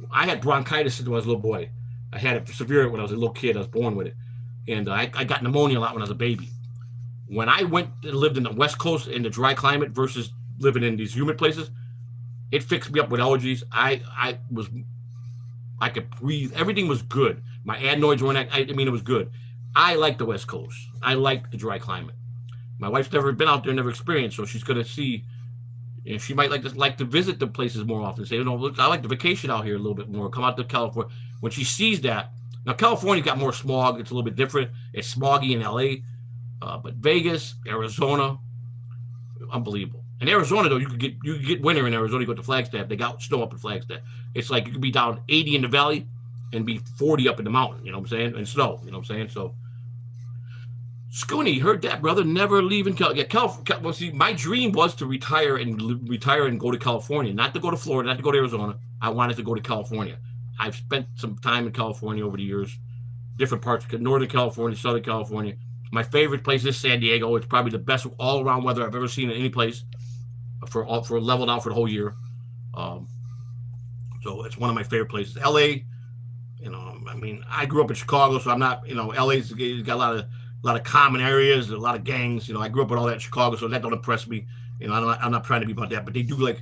I had bronchitis since I was a little boy. I had it severe when I was a little kid. I was born with it. And I got pneumonia a lot when I was a baby. When I went and lived in the West Coast in the dry climate versus living in these humid places, it fixed me up with allergies. I could breathe. Everything was good. My adenoids weren't. It was good. I like the West Coast. I like the dry climate. My wife's never been out there, never experienced, so she's gonna see. And she might like to visit the places more often. Say, look, I like to vacation out here a little bit more. Come out to California. When she sees that, now California got more smog. It's a little bit different. It's smoggy in LA, but Vegas, Arizona, unbelievable. In Arizona though, you could get winter in Arizona. You go to Flagstaff. They got snow up in Flagstaff. It's like you could be down 80 in the valley and be 40 up in the mountain. You know what I'm saying? And snow. You know what I'm saying? So. Scooney, heard that, brother. Never leaving California. Well, see, my dream was to retire and go to California, not to go to Florida, not to go to Arizona. I wanted to go to California. I've spent some time in California over the years, different parts of Northern California, Southern California. My favorite place is San Diego. It's probably the best all-around weather I've ever seen in any place for leveled out for the whole year. So it's one of my favorite places. LA, I grew up in Chicago, so I'm not, LA's got a lot of common areas, a lot of gangs. I grew up with all that in Chicago, so that don't impress me. I'm not trying to be about that, but they do like.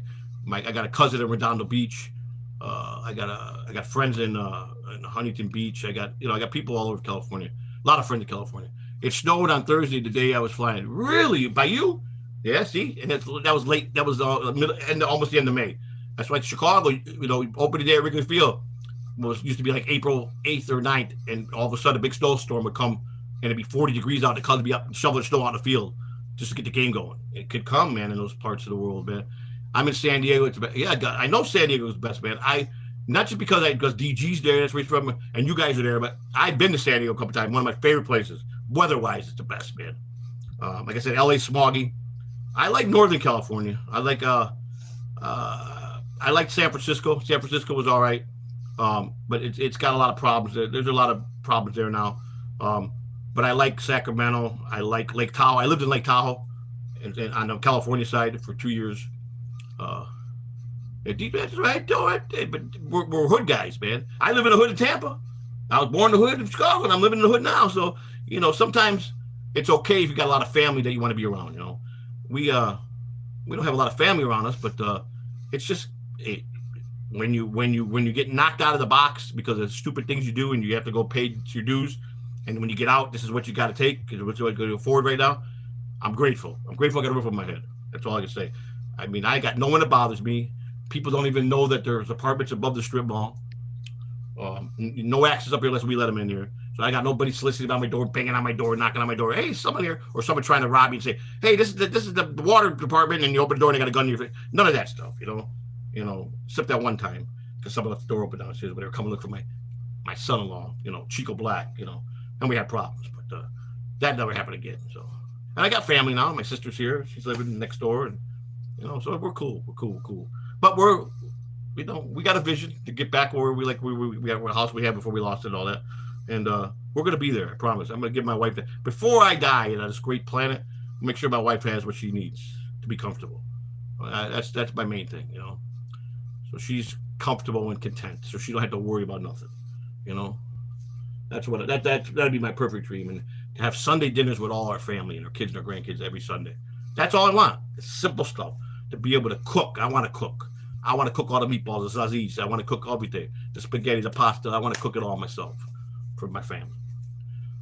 I got a cousin in Redondo Beach. I got friends in Huntington Beach. I got people all over California. A lot of friends in California. It snowed on Thursday, the day I was flying. Really? By you? Yeah. See, and that was late. That was almost the end of May. That's why Chicago. Opening day at Wrigley Field used to be like April 8th or 9th, and all of a sudden a big snowstorm would come. And it'd be 40 degrees out. The cars would be up and shoveling snow out in the field just to get the game going. It could come, man, in those parts of the world, man. I'm in San Diego. I know San Diego is the best, man. Not just because DG's there, that's where he's from, and you guys are there, but I've been to San Diego a couple times. One of my favorite places. Weather-wise, it's the best, man. Like I said, LA smoggy. I like Northern California. I like San Francisco. San Francisco was all right, but it's got a lot of problems. There's a lot of problems there now. But I like Sacramento. I like Lake Tahoe. I lived in Lake Tahoe on the California side for 2 years. That's right, but we're hood guys, man. I live in the hood in Tampa. I was born in the hood in Chicago, and I'm living in the hood now. So, sometimes it's okay if you got a lot of family that you want to be around. We don't have a lot of family around us, but it's just when you get knocked out of the box because of stupid things you do, and you have to go pay your dues. And when you get out, this is what you got to take because what you got to afford right now. I'm grateful. I got a roof over my head. That's all I can say. I got no one that bothers me. People don't even know that there's apartments above the strip mall. No access up here unless we let them in here. So I got nobody soliciting on my door, banging on my door, knocking on my door. Hey, someone here, or someone trying to rob me and say, "Hey, this is the water department," and you open the door and they got a gun in your face. None of that stuff, Except that one time because someone left the door open downstairs, but they were coming to look for my son-in-law, Chico Black, and we had problems, but that never happened again. So, and I got family now. My sister's here; she's living next door, and so we're cool. We're cool. But we got a vision to get back where we got a house we had before we lost it and all that. And we're going to be there, I promise. I'm going to give my wife that. Before I die on this great planet, make sure my wife has what she needs to be comfortable. That's my main thing, So she's comfortable and content, so she don't have to worry about nothing, That's what that'd be my perfect dream, and to have Sunday dinners with all our family and our kids and our grandkids every Sunday. That's all I want. It's simple stuff. To be able to cook. I want to cook. I want to cook all the meatballs, the salsicce. I want to cook everything. The spaghetti, the pasta. I want to cook it all myself for my family.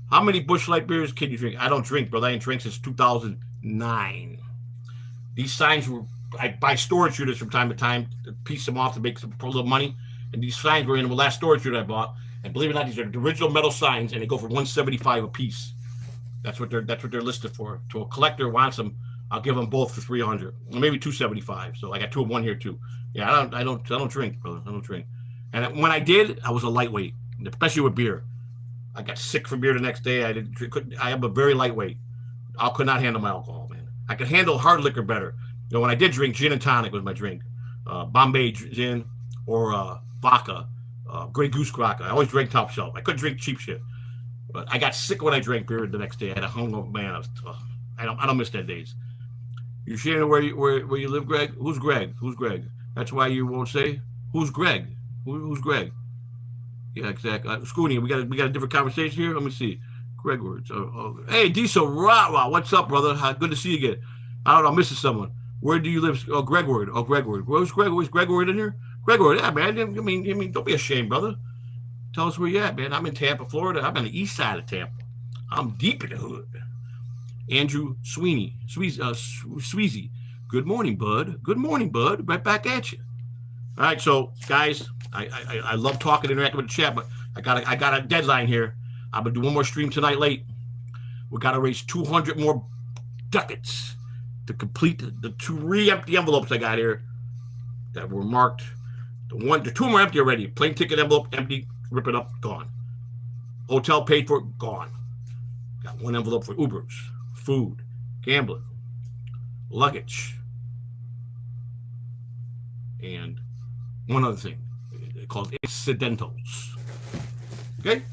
How many Busch Light beers can you drink? I don't drink, brother. I ain't drank since 2009. These signs I buy storage units from time to time to piece them off to make a little money. And these signs were in the last storage unit I bought. And believe it or not, these are the original metal signs, and they go for $175 a piece. That's what they're listed for. To a collector who wants them, I'll give them both for $300, or maybe $275. So I got two of one here too. Yeah, I don't drink, brother. I don't drink. And when I did, I was a lightweight, especially with beer. I got sick from beer the next day. I am a very lightweight. I could not handle my alcohol, man. I could handle hard liquor better. When I did drink, gin and tonic was my drink. Bombay gin or vodka, Grey Goose vodka. I always drank top shelf. I couldn't drink cheap shit. But I got sick when I drank beer the next day. I had a hungover, man. I don't miss that days. You sharing where you live, Greg? Who's Greg? That's why you won't say who's Greg. Who's Greg? Yeah, exactly. Scooney, we got a different conversation here. Let me see. Greg words. Hey, Diesel, what's up, brother? Good to see you again. I don't know, I'm missing someone. Where do you live? Oh, Gregward. Where's Greg? Where's Gregward in here? Gregward, yeah, man. I mean, don't be ashamed, brother. Tell us where you at, man. I'm in Tampa, Florida. I'm on the east side of Tampa. I'm deep in the hood. Andrew Sweeney, Sweezy. Good morning, bud. Right back at you. All right, so guys, I love talking and interacting with the chat, but I got a deadline here. I'm gonna do one more stream tonight late. We got to raise 200 more ducats to complete the 3 empty envelopes I got here that were marked. The 2 more empty already. Plane ticket envelope empty. Rip it up, gone. Hotel paid for, gone. Got 1 envelope for Ubers, food, gambling, luggage, and one other thing called incidentals. Okay?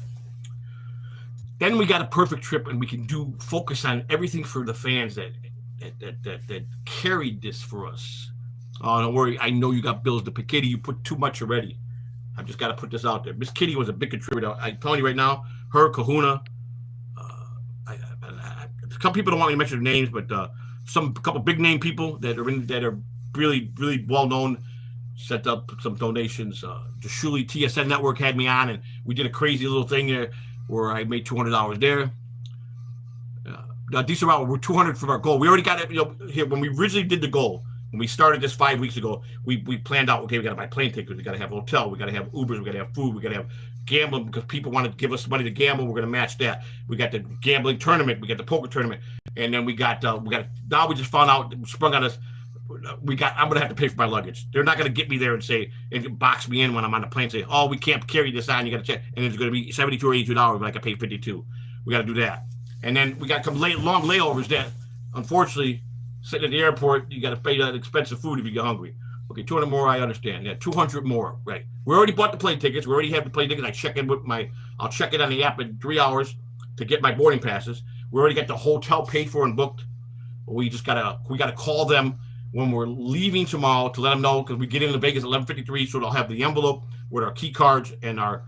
Then we got a perfect trip, and we can focus on everything for the fans that carried this for us. Oh, don't worry. I know you got bills to pay. Kitty, you put too much already. I've just got to put this out there. Miss Kitty was a big contributor. I'm telling you right now, her, Kahuna, a couple people don't want me to mention their names, but a couple big name people that are really, really well known set up some donations. The Shuli TSN network had me on, and we did a crazy little thing there where I made $200 there. Decent route, we're 200 from our goal. We already got it. Here when we originally did the goal. When we started this 5 weeks ago, we planned out, okay, we got to buy plane tickets, we got to have a hotel, we got to have Ubers, we got to have food, we got to have gambling because people want to give us money to gamble. We're going to match that. We got the gambling tournament, we got the poker tournament, and then we got now we just found out, sprung on us, I'm going to have to pay for my luggage. They're not going to get me there and box me in when I'm on the plane and say, oh, we can't carry this on, you got to check, and it's going to be $72 or $82, but I can pay $52. We got to do that. And then we got some long layovers that, unfortunately, sitting at the airport, you got to pay that expensive food if you get hungry. Okay, 200 more, I understand. Yeah, 200 more, right. We already bought the plane tickets. We already have the plane tickets. I'll check it on the app in 3 hours to get my boarding passes. We already got the hotel paid for and booked. We gotta call them when we're leaving tomorrow to let them know, because we get into Vegas at 11:53, so they'll have the envelope with our key cards and our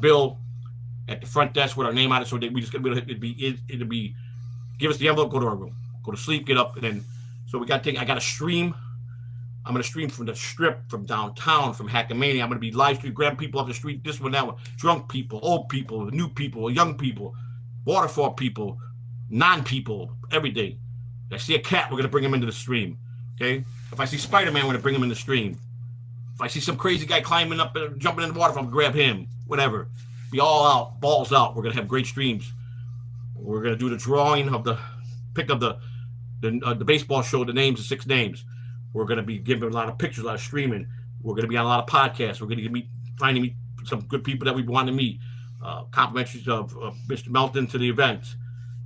bill at the front desk with our name on it. So it'd be give us the envelope, go to our room. Go to sleep, get up, and then I got to stream. I'm going to stream from the strip, from downtown, from Hackamania. I'm going to be live stream, grab people off the street, this one, that one, drunk people, old people, new people, young people, waterfall people, non-people, every day. If I see a cat, we're going to bring him into the stream, okay? If I see Spider-Man, we're going to bring him in the stream. If I see some crazy guy climbing up and jumping in the waterfall, I'm going to grab him, whatever. Be all out, balls out. We're going to have great streams. We're going to do the drawing of pick up the baseball show, the names, the 6 names. We're going to be giving a lot of pictures, a lot of streaming. We're going to be on a lot of podcasts. We're going to meet some good people that we want to meet. Complimentaries of Mr. Melton to the event.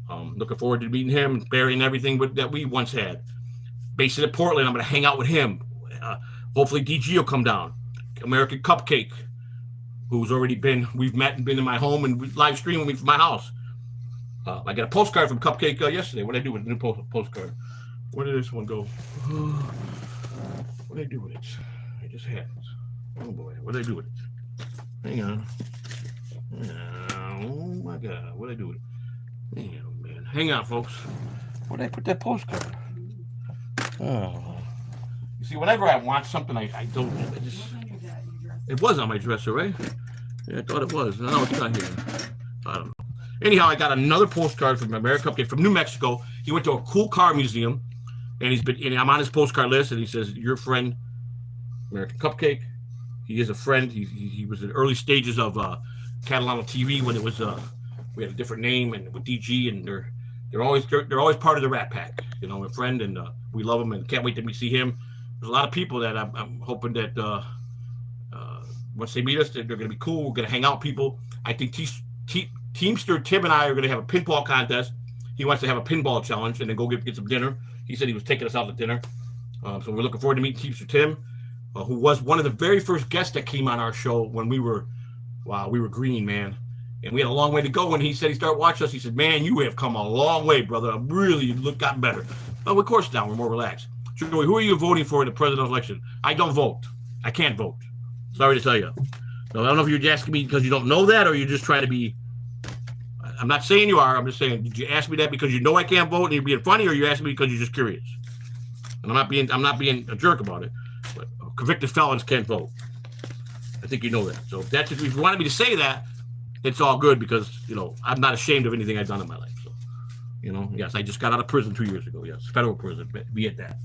Looking forward to meeting him, burying everything that we once had. Based in Portland, I'm going to hang out with him. Hopefully DG will come down. American Cupcake, who's already we've met and been in my home and live streaming me from my house. I got a postcard from Cupcake yesterday. What did I do with the new postcard? Where did this one go? What did I do with it? I just had it. Oh boy, what did I do with it? Hang on. Oh my God, what did I do with it? Hang on, man. Hang on, folks. Where did I put that postcard? Oh. You see, whenever I want something, I don't. It was on my dresser, right? Yeah, I thought it was. No, it's not here. I don't know. Anyhow, I got another postcard from American Cupcake from New Mexico. He went to a cool car museum, and I'm on his postcard list, and he says, "Your friend, American Cupcake." He is a friend. He was in the early stages of Catalano TV when it was we had a different name, and with DG, and they're always part of the Rat Pack. You know, a friend, and we love him, and can't wait to see him. There's a lot of people that I'm hoping that once they meet us, they're going to be cool. We're going to hang out with people. I think Teamster Tim and I are going to have a pinball contest. He wants to have a pinball challenge and then go get some dinner. He said he was taking us out to dinner. So we're looking forward to meeting Teamster Tim, who was one of the very first guests that came on our show when we were green, man. And we had a long way to go. When he said he started watching us, he said, "Man, you have come a long way, brother. Really gotten better." Oh, of course now we're more relaxed. Joey, who are you voting for in the presidential election? I don't vote. I can't vote. Sorry to tell you. So I don't know if you're asking me because you don't know that, or you're just trying to be. I'm not saying you are. I'm just saying, did you ask me that because you know I can't vote and you're being funny, or you're asking me because you're just curious? And I'm not being a jerk about it. But convicted felons can't vote. I think you know that. So if you wanted me to say that, it's all good because I'm not ashamed of anything I've done in my life. So yes, I just got out of prison 2 years ago. Yes, federal prison. Be at that.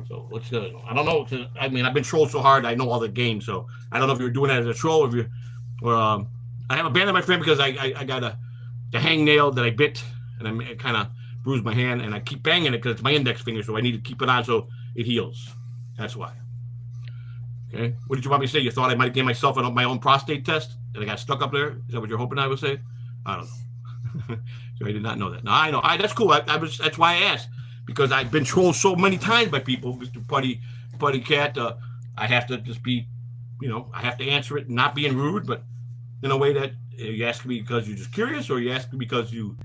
So let's. I don't know. I mean, I've been trolled so hard. I know all the games. So I don't know if you're doing that as a troll, I have abandoned my friend because I got the hangnail that I bit and I kind of bruised my hand, and I keep banging it because it's my index finger. So I need to keep it on so it heals. That's why. Okay. What did you want me to say? You thought I might give myself my own prostate test and I got stuck up there? Is that what you're hoping I would say? I don't know. So I did not know that. No, I know. That's cool. That's why I asked. Because I've been trolled so many times by people, Mr. Putty Cat. I have to just be, I have to answer it, not being rude, but in a way that you ask me because you're just curious, or you ask me because you're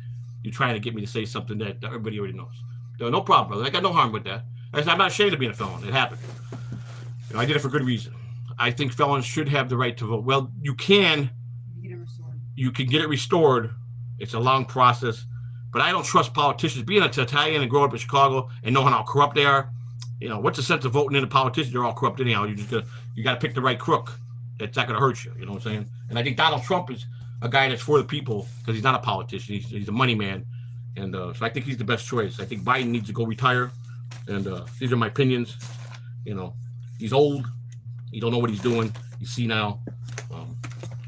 trying to get me to say something that everybody already knows. So no problem, brother. I got no harm with that. I'm not ashamed of being a felon. It happened. I did it for good reason. I think felons should have the right to vote. Well, you can. You can get it restored. It's a long process. But I don't trust politicians. Being an Italian and growing up in Chicago and knowing how corrupt they are, what's the sense of voting in a politician? They're all corrupt anyhow. You got to pick the right crook. That's not going to hurt you. You know what I'm saying? And I think Donald Trump is a guy that's for the people because he's not a politician. He's a money man. And so I think he's the best choice. I think Biden needs to go retire. And these are my opinions. He's old. He don't know what he's doing. You see now.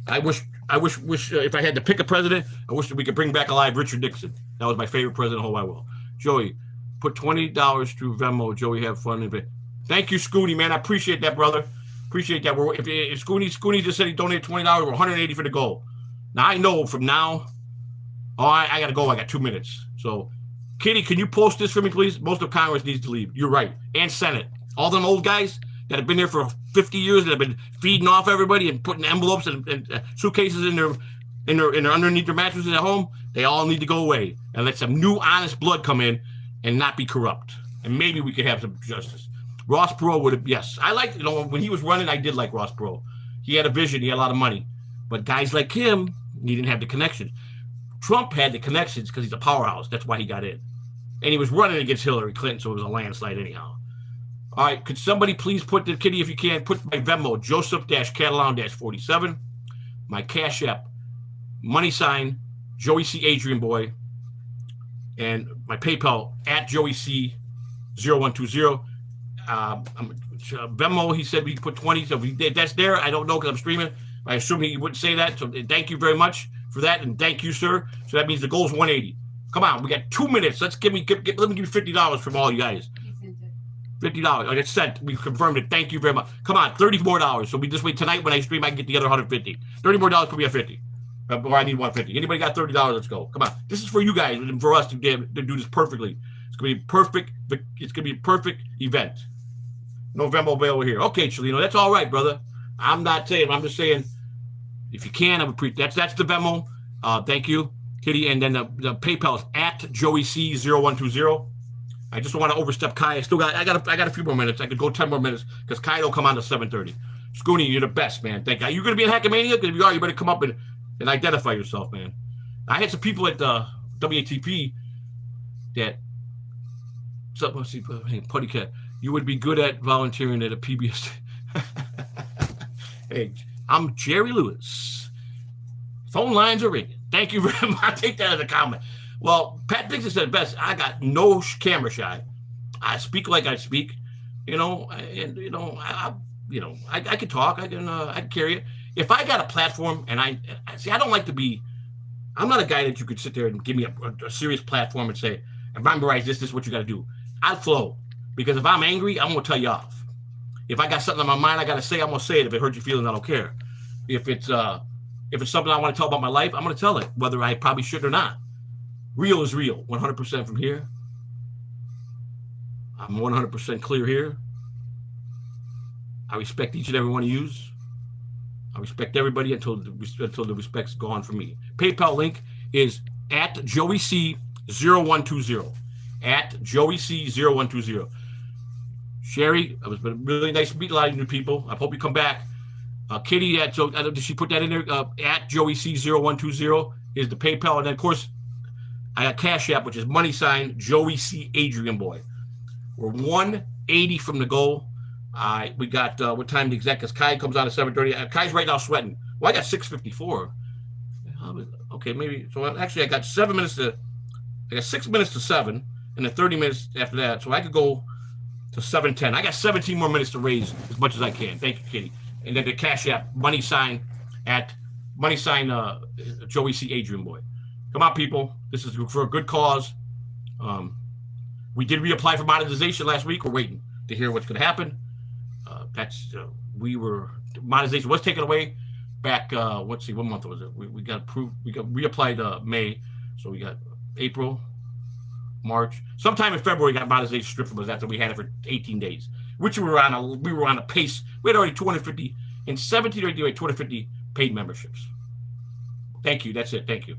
I wish if I had to pick a president, I wish that we could bring back alive Richard Nixon. That was my favorite president in the whole wide world. Joey, put $20 through Venmo. Joey, have fun. Thank you, Scooty, man. I appreciate that, brother. Appreciate that. If Scooty just said he donated $20, we're $180 for the goal. Now I know from now. Oh, I got to go. I got 2 minutes. So, Kitty, can you post this for me, please? Most of Congress needs to leave. You're right. And Senate. All them old guys that have been there for 50 years, that have been feeding off everybody and putting envelopes and suitcases in their underneath their mattresses at home, they all need to go away and let some new honest blood come in and not be corrupt. And maybe we could have some justice. Ross Perot would have, yes. I liked, when he was running, I did like Ross Perot. He had a vision. He had a lot of money. But guys like him, he didn't have the connections. Trump had the connections because he's a powerhouse. That's why he got in. And he was running against Hillary Clinton, so it was a landslide anyhow. All right, could somebody please put the Kitty, if you can, put my Venmo, Joseph-Catalan-47, my Cash App, money sign, Joey C. Adrian Boy, and my PayPal at Joey C. 0120. Venmo, he said we could put 20, so if he did, that's there. I don't know because I'm streaming. I assume he wouldn't say that, so thank you very much for that, and thank you, sir. So that means the goal is 180. Come on, we got 2 minutes. Let me give you $50 from all you guys. $50. Like I said, we confirmed it. Thank you very much. Come on, $30 more. So we just wait tonight when I stream, I can get the other $150. $30 more put me at 50. Or I need 150. Anybody got $30? Let's go. Come on. This is for you guys and for us to do this perfectly. It's gonna be perfect. It's gonna be a perfect event. No Venmo available here. Okay, Chalino, that's all right, brother. I'm not saying. I'm just saying, if you can, I would appreciate. That's the Venmo. Thank you, Kitty. And then the PayPal is at JoeyC0120. I just don't want to overstep Kai. I got a few more minutes. I could go 10 more minutes because Kai don't come on to 7:30. Scooney, you're the best, man. Thank you. You're going to be in Hackamania? Because if you are, you better come up and identify yourself, man. I had some people at WATP that, let's see, Putty Cat, you would be good at volunteering at a PBS. Hey, I'm Jerry Lewis. Phone lines are ringing. Thank you very much. I take that as a comment. Well, Pat Dixon said best. I got no camera shy. I speak like I speak, and I can talk. I can carry it. If I got a platform, and I don't like to be. I'm not a guy that you could sit there and give me a serious platform and say, and memorize this is what you got to do. I'll flow, because if I'm angry, I'm gonna tell you off. If I got something on my mind I got to say, I'm gonna say it. If it hurts your feelings, I don't care. If it's something I want to tell about my life, I'm gonna tell it, whether I probably should or not. Real is real, 100% from here. I'm 100% clear here. I respect each and every one of you. I respect everybody until the respect's gone from me. PayPal link is at JoeyC0120. At JoeyC0120. Sherry, it was been really nice to meet a lot of new people. I hope you come back. Kitty, did she put that in there? At JoeyC0120 is the PayPal. And then, of course, I got Cash App, which is money sign Joey C. Adrian Boy. We're 180 from the goal. We got what time the exact? Because Kai comes on at 7:30. Kai's right now sweating. Well, I got 6:54. Okay, maybe. So actually, I got 7 minutes to. I got 6 minutes to 7, and then 30 minutes after that. So I could go to 7:10. I got 17 more minutes to raise as much as I can. Thank you, Kitty. And then the Cash App money sign Joey C. Adrian Boy. Come on, people. This is for a good cause. We did reapply for monetization last week. We're waiting to hear what's going to happen. Monetization was taken away back. Let's see, what month was it? We got approved. We got reapplied May, so we got April, March. Sometime in February, we got monetization stripped from us after we had it for 18 days, which we were on a pace. We had already 250 in 17 already 250 paid memberships. Thank you. That's it. Thank you.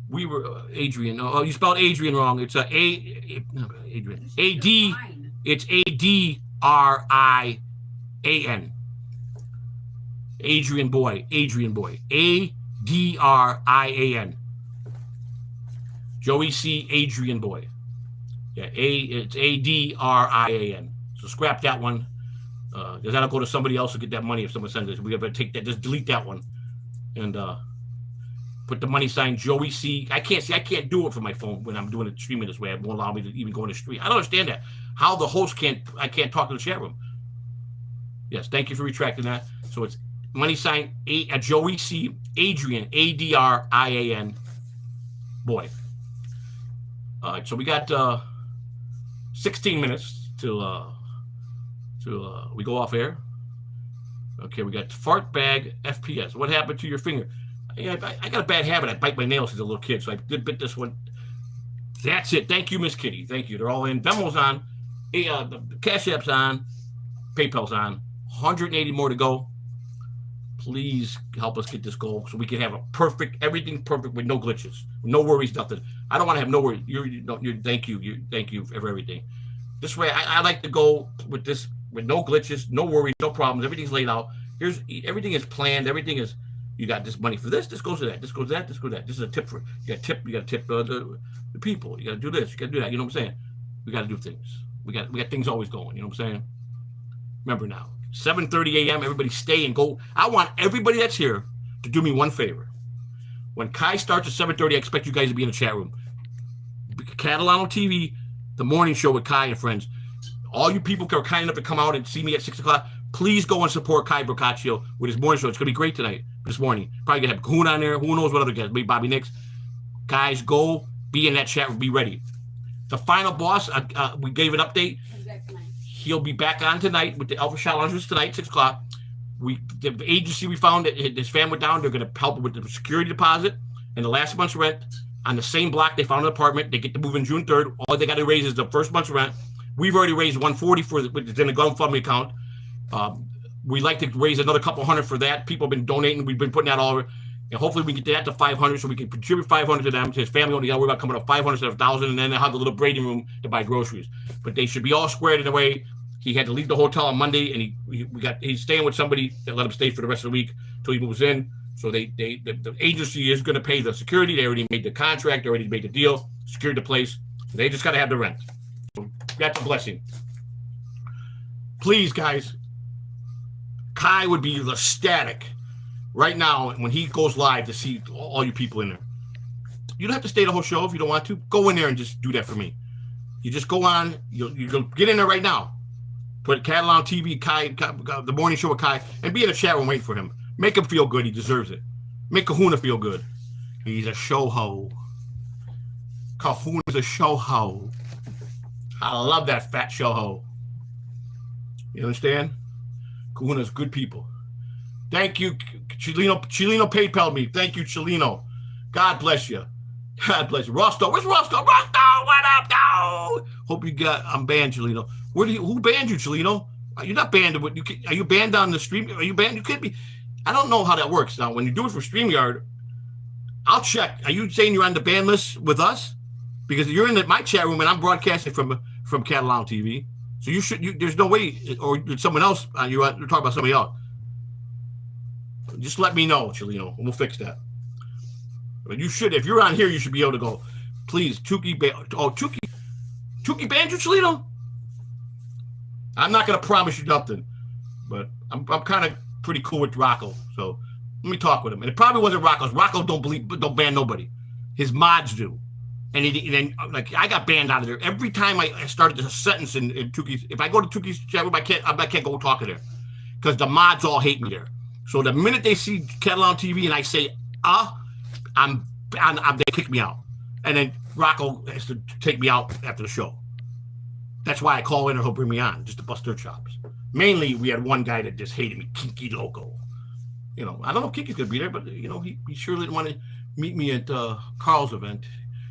We were Adrian. Oh, you spelled Adrian wrong. It's Adrian. A-D. It's A-D-R-I-A-N. Adrian Boy. Adrian Boy. A-D-R-I-A-N. Joey C. Adrian Boy. Yeah, it's A-D-R-I-A-N. So scrap that one. Because that'll go to somebody else to get that money if someone sends it. We have to take that. Just delete that one. And put the money sign Joey C. I can't do it from my phone when I'm doing it streaming this way. It won't allow me to even go in the stream. I don't understand that. How the host I can't talk to the chat room. Yes, thank you for retracting that. So it's money sign Joey C. Adrian, A-D-R-I-A-N. Boy. All right, so we got 16 minutes till we go off air. Okay, we got fart bag FPS. What happened to your finger? I got a bad habit. I bite my nails as a little kid, so I did bit this one. That's it. Thank you, Miss Kitty. Thank you. They're all in. Venmo's on. The Cash App's on. PayPal's on. 180 more to go. Please help us get this goal so we can have everything perfect with no glitches, no worries, nothing. I don't want to have no worries. Thank you for everything. This way, I like to go with this with no glitches, no worries, no problems. Everything's laid out. Everything is planned. Everything is. You got this money for this. This goes to that. This goes to that. This goes to that. This is a tip for you. Got tip. You got to tip the people. You got to do this. You got to do that. You know what I'm saying? We got to do things. We got things always going. You know what I'm saying? Remember now, 7:30 a.m. Everybody stay and go. I want everybody that's here to do me one favor. When Kai starts at 7:30, I expect you guys to be in the chat room. CatalanoTV, the morning show with Kai and friends. All you people who are kind enough to come out and see me at 6 o'clock, please go and support Kai Boccaccio with his morning show. It's going to be great tonight, this morning. Probably going to have Kahuna on there. Who knows what other guys? Maybe Bobby Nix. Guys, go be in that chat room. Be ready. The final boss, we gave an update. He'll be back on tonight with the Alpha Shot Loungers tonight, 6 o'clock. The agency we found that his fan went down. They're going to help with the security deposit and the last month's rent. On the same block, they found an apartment. They get to move in June 3rd. All they got to raise is the first month's rent. We've already raised $140 which is in the GoFundMe account. We like to raise another couple hundred for that. People have been donating. We've been putting that all over. And hopefully we can get that to 500 so we can contribute 500 to them, to his family. Only got to worry about coming up 500 instead of 1,000, and then they'll have the little braiding room to buy groceries. But they should be all squared in a way. He had to leave the hotel on Monday, and he's staying with somebody that let him stay for the rest of the week until he moves in. So the agency is going to pay the security. They already made the contract. They already made the deal, secured the place. So they just got to have the rent. So that's a blessing. Please, guys, Kai would be ecstatic right now when he goes live to see all you people in there. You don't have to stay the whole show if you don't want to. Go in there and just do that for me. You just go on. You go get in there right now. Put Catalano TV, Kai, the morning show with Kai, and be in the chat room waiting for him. Make him feel good. He deserves it. Make Kahuna feel good. He's a show ho. Kahuna's a show ho. I love that fat show ho. You understand? Kahuna's good people. Thank you, Chilino. Chilino PayPal me. Thank you, Chilino. God bless you. God bless you. Rosto, where's Rosto? Rosto, what up, dog? Hope you got. I'm banned, Chilino. Who banned you, Chilino? Are you not banned? Are you banned on the stream? Are you banned? You could be. I don't know how that works. Now, when you do it for StreamYard, I'll check. Are you saying you're on the ban list with us? Because you're in my chat room and I'm broadcasting from Catalano TV. So you should. There's no way, or did someone else? You're talking about somebody else. Just let me know, Chilino, and we'll fix that. But you should, if you're on here, you should be able to go. Please, Tuki banned you, Chilino. I'm not gonna promise you nothing, but I'm kind of pretty cool with Rocco. So let me talk with him. And it probably wasn't Rocco's. Rocco don't ban nobody. His mods do. And then like I got banned out of there every time I started a sentence in Tuki's. If I go to Tuki's chat room, I can't go talk to there because the mods all hate me there. So the minute they see Catalano TV and I say they kick me out, and then Rocco has to take me out after the show. That's why I call in or he'll bring me on just to bust their chops. Mainly, we had one guy that just hated me, Kiki Loco. You know, I don't know if Kiki's gonna be there, but you know, he surely didn't want to meet me at Carl's event.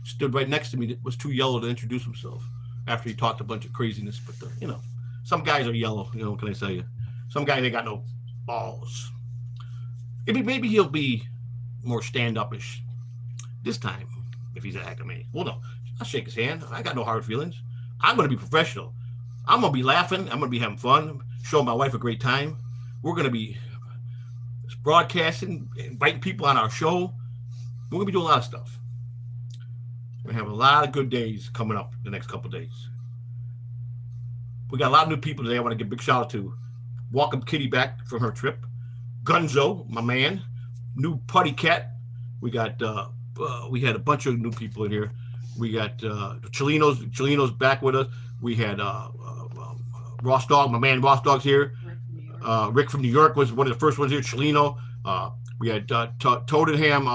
Stood right next to me, that was too yellow to introduce himself after he talked a bunch of craziness. But you know, some guys are yellow. You know, what can I tell you? Some guys ain't got no balls. Maybe he'll be more stand-up-ish this time if he's a hacker man. Well, no, I'll shake his hand. I got no hard feelings. I'm going to be professional. I'm going to be laughing. I'm going to be having fun, showing my wife a great time. We're going to be broadcasting, inviting people on our show. We're going to be doing a lot of stuff. We're going to have a lot of good days coming up the next couple of days. We got a lot of new people today I want to give a big shout out to. Welcome Kitty back from her trip. Gunzo, my man. New Putty Cat. We got we had a bunch of new people in here. We got Chilino's back with us. We had Ross Dog, my man Ross Dog's here. Rick from New York was one of the first ones here. Chilino. We had Tottenham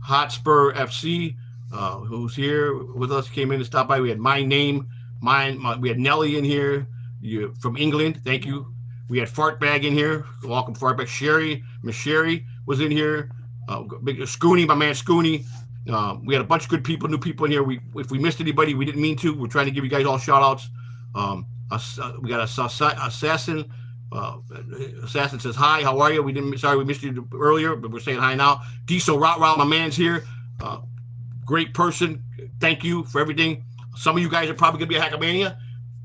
Hotspur FC, who's here with us, came in to stop by. We had My Name. We had Nelly in here from England. Thank you. We had Fartbag in here. Welcome, Fartbag. Miss Sherry was in here. Big Scooney, my man Scooney. We had a bunch of good people, new people in here. If we missed anybody, we didn't mean to. We're trying to give you guys all shout outs. We got Assassin. Assassin says hi. How are you? Sorry we missed you earlier, but we're saying hi now. Diesel Route, my man's here. Great person. Thank you for everything. Some of you guys are probably gonna be a Hackermania.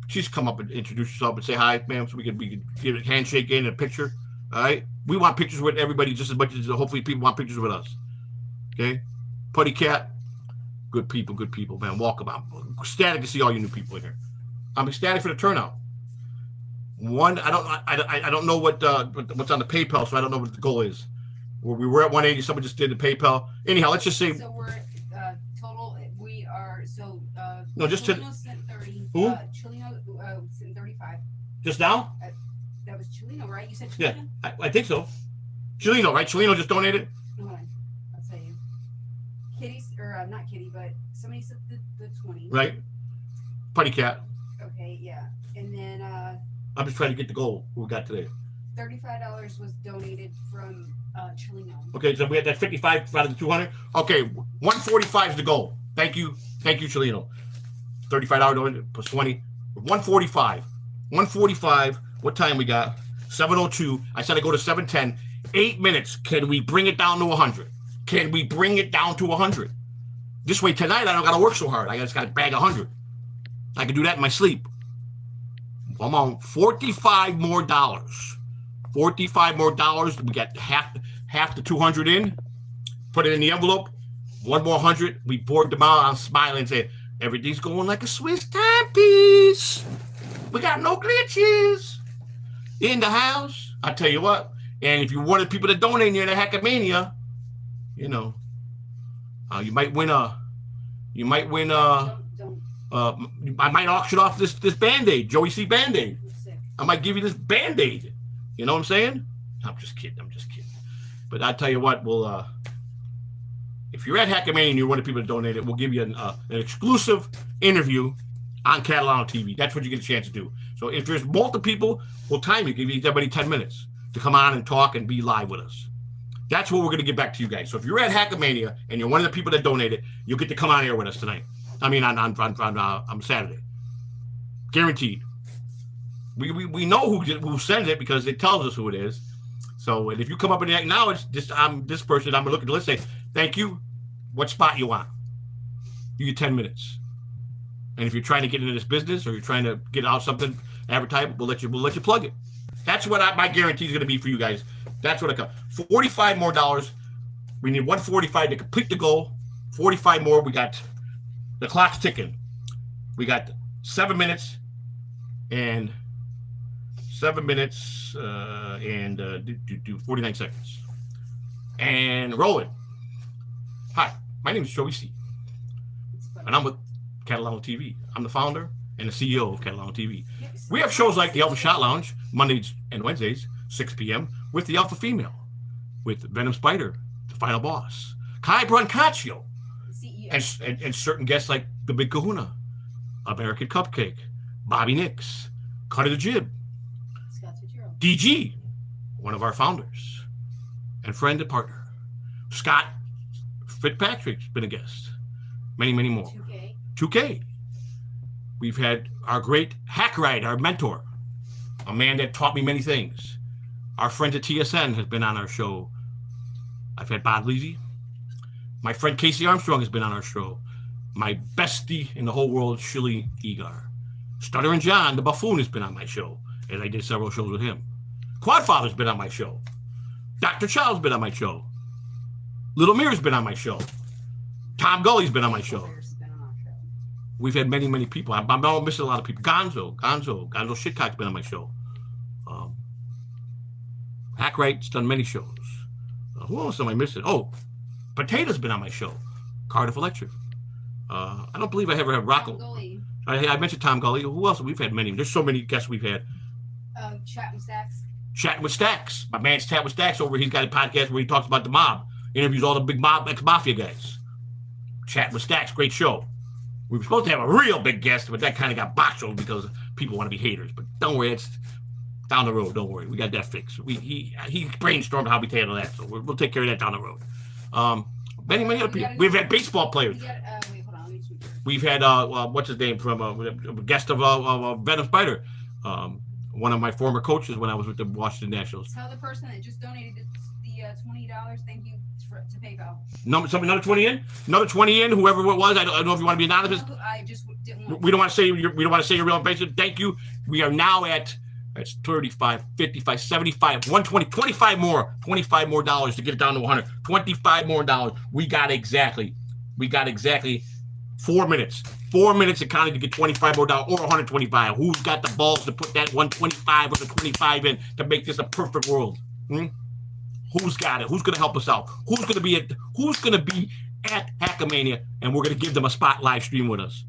Just come up and introduce yourself and say hi, ma'am, so we can get a handshake in and a picture. All right. We want pictures with everybody just as much as hopefully people want pictures with us. Okay. Putty Cat. Good people, man. Welcome. I'm ecstatic to see all you new people in here. I'm ecstatic for the turnout. I don't know what's on the PayPal, so I don't know what the goal is. We were at 180. Someone just did the PayPal. Anyhow, let's just say. So we're total. We are so. No, just Chilino sent 30. Who? Chilino sent 35. Just now? That was Chilino, right? You said Chilino? Yeah, I think so. Chilino, right? Chilino just donated? Hold on. I'll tell you. Kitty's, or not Kitty, but somebody sent the 20. Right. Putty Cat. Okay, yeah. And then I'm just trying to get the goal we got today. $35 was donated from Chilino. Okay, so we had that 55 out of the 200. Okay, 145 is the goal. Thank you, Chilino. $35 donation plus 20. 145. 145. What time we got? 7:02. I said I go to 7:10. 8 minutes. Can we bring it down to 100? Can we bring it down to 100? This way tonight I don't got to work so hard. I just got to bag 100. I can do that in my sleep. I'm on $45 more. $45 more. We got half the 200 in. Put it in the envelope. One more 100. We board them out. I'm smiling and saying, everything's going like a Swiss timepiece. We got no glitches in the house. I tell you what. And if you're one of the people that donate near the Hackamania, you know, you might win a. I might auction off this Band-Aid, Joey C. Band-Aid. I might give you this Band-Aid. You know what I'm saying? I'm just kidding. But I tell you what, we'll. If you're at Hackamania and you're one of the people that donate it, we'll give you an exclusive interview on Catalano TV. That's what you get a chance to do. So if there's multiple people, we'll time you, give you everybody 10 minutes to come on and talk and be live with us. That's what we're going to get back to you guys. So if you're at Hackamania and you're one of the people that donated, you'll get to come on here with us tonight. I mean, on Saturday. Guaranteed. We know who sends it because it tells us who it is. So and if you come up and acknowledge this, I'm this person, I'm going to look at the list and say, thank you. What spot you want? You get 10 minutes. And if you're trying to get into this business or you're trying to get out something, advertise, we'll let you plug it. That's what my guarantee is going to be for you guys. That's what I got. $45 more. We need 145 to complete the goal. 45 more. We got the clock's ticking. We got 7 minutes and 49 seconds. And rolling. Hi, my name is Joey C. And I'm with Catalano TV. I'm the founder and the CEO of Catalano TV. We have shows like the Alpha Shot Lounge, Mondays and Wednesdays, 6 p.m., with the Alpha Female, with Venom Spider, the Final Boss, Kai Brancaccio, and certain guests like the Big Kahuna, American Cupcake, Bobby Nix, Cuddy the Jib, DG, one of our founders, and friend and partner, Scott Fitzpatrick's been a guest. Many, many more. 2K. We've had our great Hackride, our mentor, a man that taught me many things. Our friend at TSN has been on our show. I've had Bob Leasy. My friend Casey Armstrong has been on our show. My bestie in the whole world, Shilly Egar. Stuttering John, the buffoon, has been on my show, and I did several shows with him. Quadfather's been on my show. Dr. Child's been on my show. Little Mirror's been on my show. Tom Gully's been on my show. We've had many, many people. I'm missing a lot of people. Gonzo Shitcock's been on my show. Hackright's done many shows. Who else am I missing? Oh, Potato's been on my show. Cardiff Electric. I don't believe I ever had Rocco. I mentioned Tom Gully. Who else? We've had many. There's so many guests we've had. Chatting with Stacks. My man's Chat with Stacks over. He's got a podcast where he talks about the mob. Interviews all the big mob, ex-mafia guys. Chatting with Stacks. Great show. We were supposed to have a real big guest, but that kind of got botched because people want to be haters. But don't worry, it's down the road. Don't worry, we got that fixed. He brainstormed how we handle that, so we'll take care of that down the road. Many other people. We've had baseball players. We've had what's his name from a guest of Venom Spider, one of my former coaches when I was with the Washington Nationals. Tell the person that just donated the $20. Thank you to PayPal. Another 20 in. Another 20 in. Whoever it was, I don't know if you want to be anonymous. I just didn't. We don't want to say we don't want to say your real information. Thank you. We are now at 35, 55, 75, 120, 25 more dollars to get it down to 100. $25 more. We got exactly 4 minutes. 4 minutes and counting to get $25 more or 125. Who's got the balls to put that 125 or the 25 in to make this a perfect world? Who's got it? Who's going to help us out? Who's going to be at Hackamania, and we're going to give them a spot live stream with us?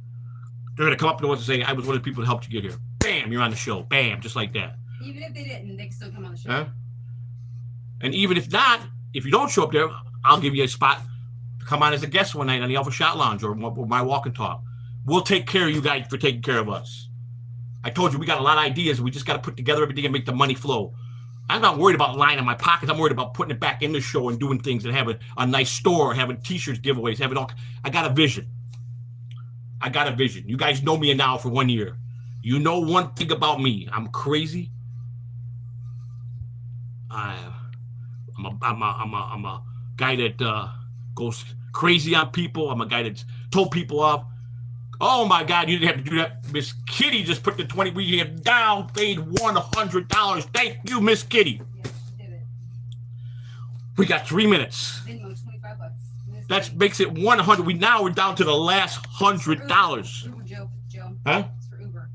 They're going to come up to us and say, I was one of the people that helped you get here. Bam, you're on the show. Bam, just like that. Even if they didn't, they can still come on the show. And even if not, if you don't show up there, I'll give you a spot to come on as a guest one night on the Alpha Shot Lounge or my walk and talk. We'll take care of you guys for taking care of us. I told you we got a lot of ideas. We just got to put together everything and make the money flow. I'm not worried about lying in my pockets. I'm worried about putting it back in the show and doing things and having a nice store, having T-shirts giveaways, having all. I got a vision. You guys know me now for 1 year. You know one thing about me. I'm crazy. I'm a guy that goes crazy on people. I'm a guy that's told people off. Oh my God, you didn't have to do that. Miss Kitty just put the 20. We have down paid $100. Thank you, Miss Kitty. Yeah, she did it. We got 3 minutes. Venmo, $25. That makes it 100. We're down to the last $100. Uber Joe. Huh? It's for Uber.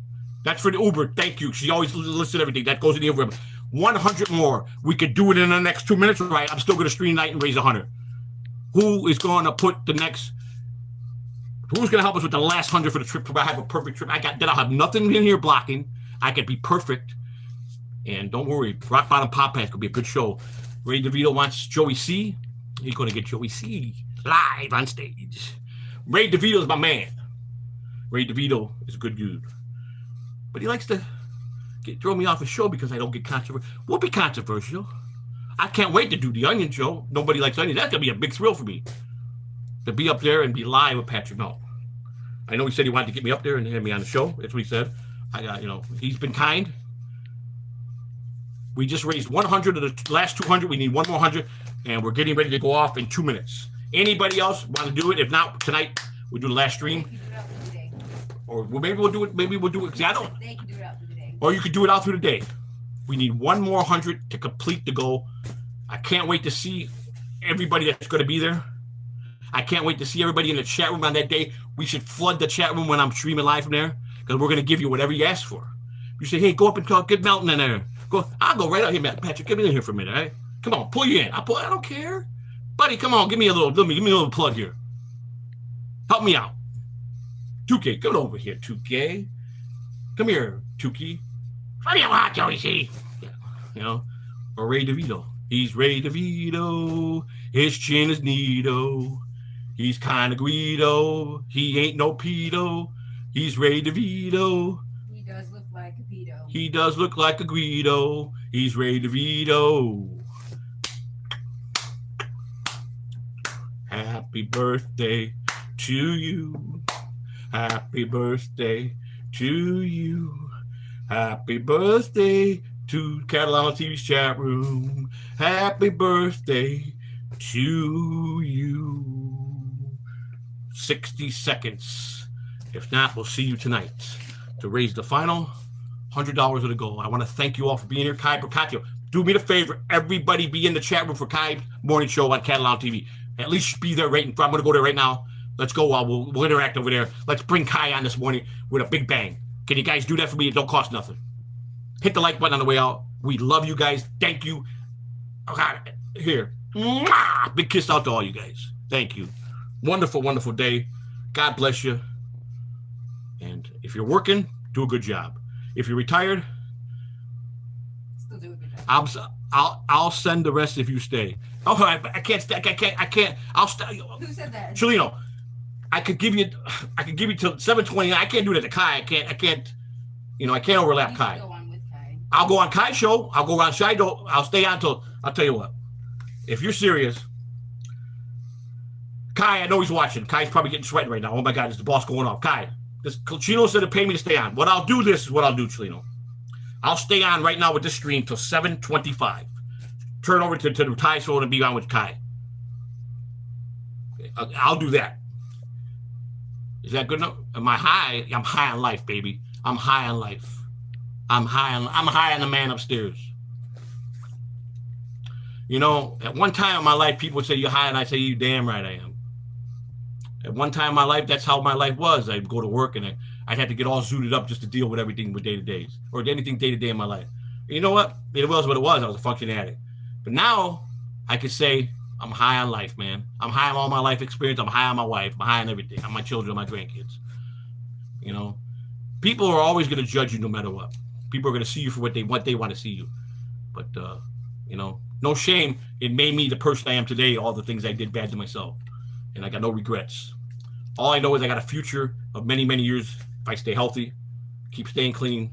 That's for the Uber. Thank you. She always listed everything. That goes in the Uber. 100 more. We could do it in the next 2 minutes. Right. I'm still going to stream tonight and raise 100. Who is going to put the next? Who's going to help us with the last 100 for the trip? I have a perfect trip. I'll have nothing in here blocking. I could be perfect. And don't worry, Rock Bottom Pop Pants could be a good show. Ray DeVito wants Joey C. He's going to get Joey C live on stage. Ray DeVito's my man. Ray DeVito is a good dude. But he likes to throw me off the show because I don't get controversial. We'll be controversial. I can't wait to do the Onion Show. Nobody likes Onion. That's going to be a big thrill for me. To be up there and be live with Patrick Mel. I know he said he wanted to get me up there and have me on the show. That's what he said. He's been kind. We just raised 100 of the last 200. We need one more 100, and we're getting ready to go off in 2 minutes. Anybody else want to do it? If not, tonight we'll do the last stream. Or maybe we'll do it. Maybe we'll do it. They can do it out through the day. Or you could do it out through the day. We need one more 100 to complete the goal. I can't wait to see everybody that's going to be there. I can't wait to see everybody in the chat room on that day. We should flood the chat room when I'm streaming live from there because we're going to give you whatever you ask for. You say, hey, go up and talk, get Melton in there. I'll go right out here, Patrick. Get me in here for a minute, all right? Come on, pull you in. I don't care. Buddy, come on, give me a little plug here. Help me out. 2K, come over here, 2K. Come here, 2K. What do you want, Joey C? Yeah, or Ray DeVito. He's Ray DeVito. His chin is neato. He's kind of Guido. He ain't no pedo. He's Ray DeVito. He does look like a pedo. He does look like a Guido. He's Ray DeVito. Happy birthday to you. Happy birthday to you. Happy birthday to Catalano TV's chat room. Happy birthday to you. 60 seconds. If not, we'll see you tonight to raise the final $100 of the goal. I want to thank you all for being here. Kai Procaccio, do me the favor. Everybody be in the chat room for Kai's morning show on Catalano TV. At least be there right in front. I'm going to go there right now. Let's go. We'll interact over there. Let's bring Kai on this morning with a big bang. Can you guys do that for me? It don't cost nothing. Hit the like button on the way out. We love you guys. Thank you. Oh, God. Here. Mwah! Big kiss out to all you guys. Thank you. Wonderful, wonderful day. God bless you. And if you're working, do a good job. If you're retired, still do a good job. I'll send the rest if you stay. Oh, I can't. I'll stay. Who said that? Chelino, I could give you till 7:20. I can't do that to Kai. I can't. I can't overlap Kai. Go on with Kai. I'll go on Kai's show. I'll go on Shido. I'll stay on till. I'll tell you what. If you're serious, Kai, I know he's watching. Kai's probably getting sweating right now. Oh my God, is the boss going off? Kai, Chino said to pay me to stay on. This is what I'll do, Chino. I'll stay on right now with this stream till 7:25. Turn over to the Thai show and be on with Kai. Okay, I'll do that. Is that good enough? Am I high? I'm high on life, baby. I'm high on life. I'm high on the man upstairs. At one time in my life, people would say you're high, and I say, you damn right I am. At one time in my life, that's how my life was. I'd go to work, and I'd have to get all zooted up just to deal with everything with day-to-days, or anything day-to-day in my life. And you know what? It was what it was. I was a functioning addict. But now, I could say, I'm high on life, man. I'm high on all my life experience. I'm high on my wife. I'm high on everything. On my children, my grandkids. People are always going to judge you no matter what. People are going to see you for what they want to see you. But, no shame. It made me the person I am today, all the things I did bad to myself. And I got no regrets. All I know is I got a future of many, many years if I stay healthy, keep staying clean,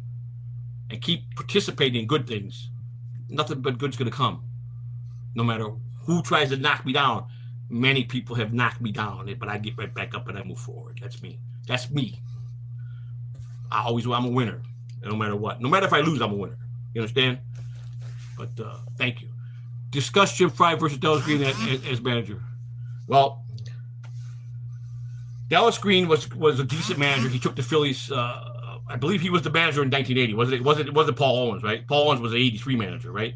and keep participating in good things. Nothing but good's going to come. No matter who tries to knock me down. Many people have knocked me down, but I get right back up and I move forward. That's me. That's me. I'm a winner. No matter what. No matter if I lose, I'm a winner. You understand? But thank you. Discuss Jim Fry versus Dallas Green as manager. Well, Dallas Green was a decent manager. He took the Phillies. I believe he was the manager in 1980. It wasn't Paul Owens, right? Paul Owens was the '83 manager, right?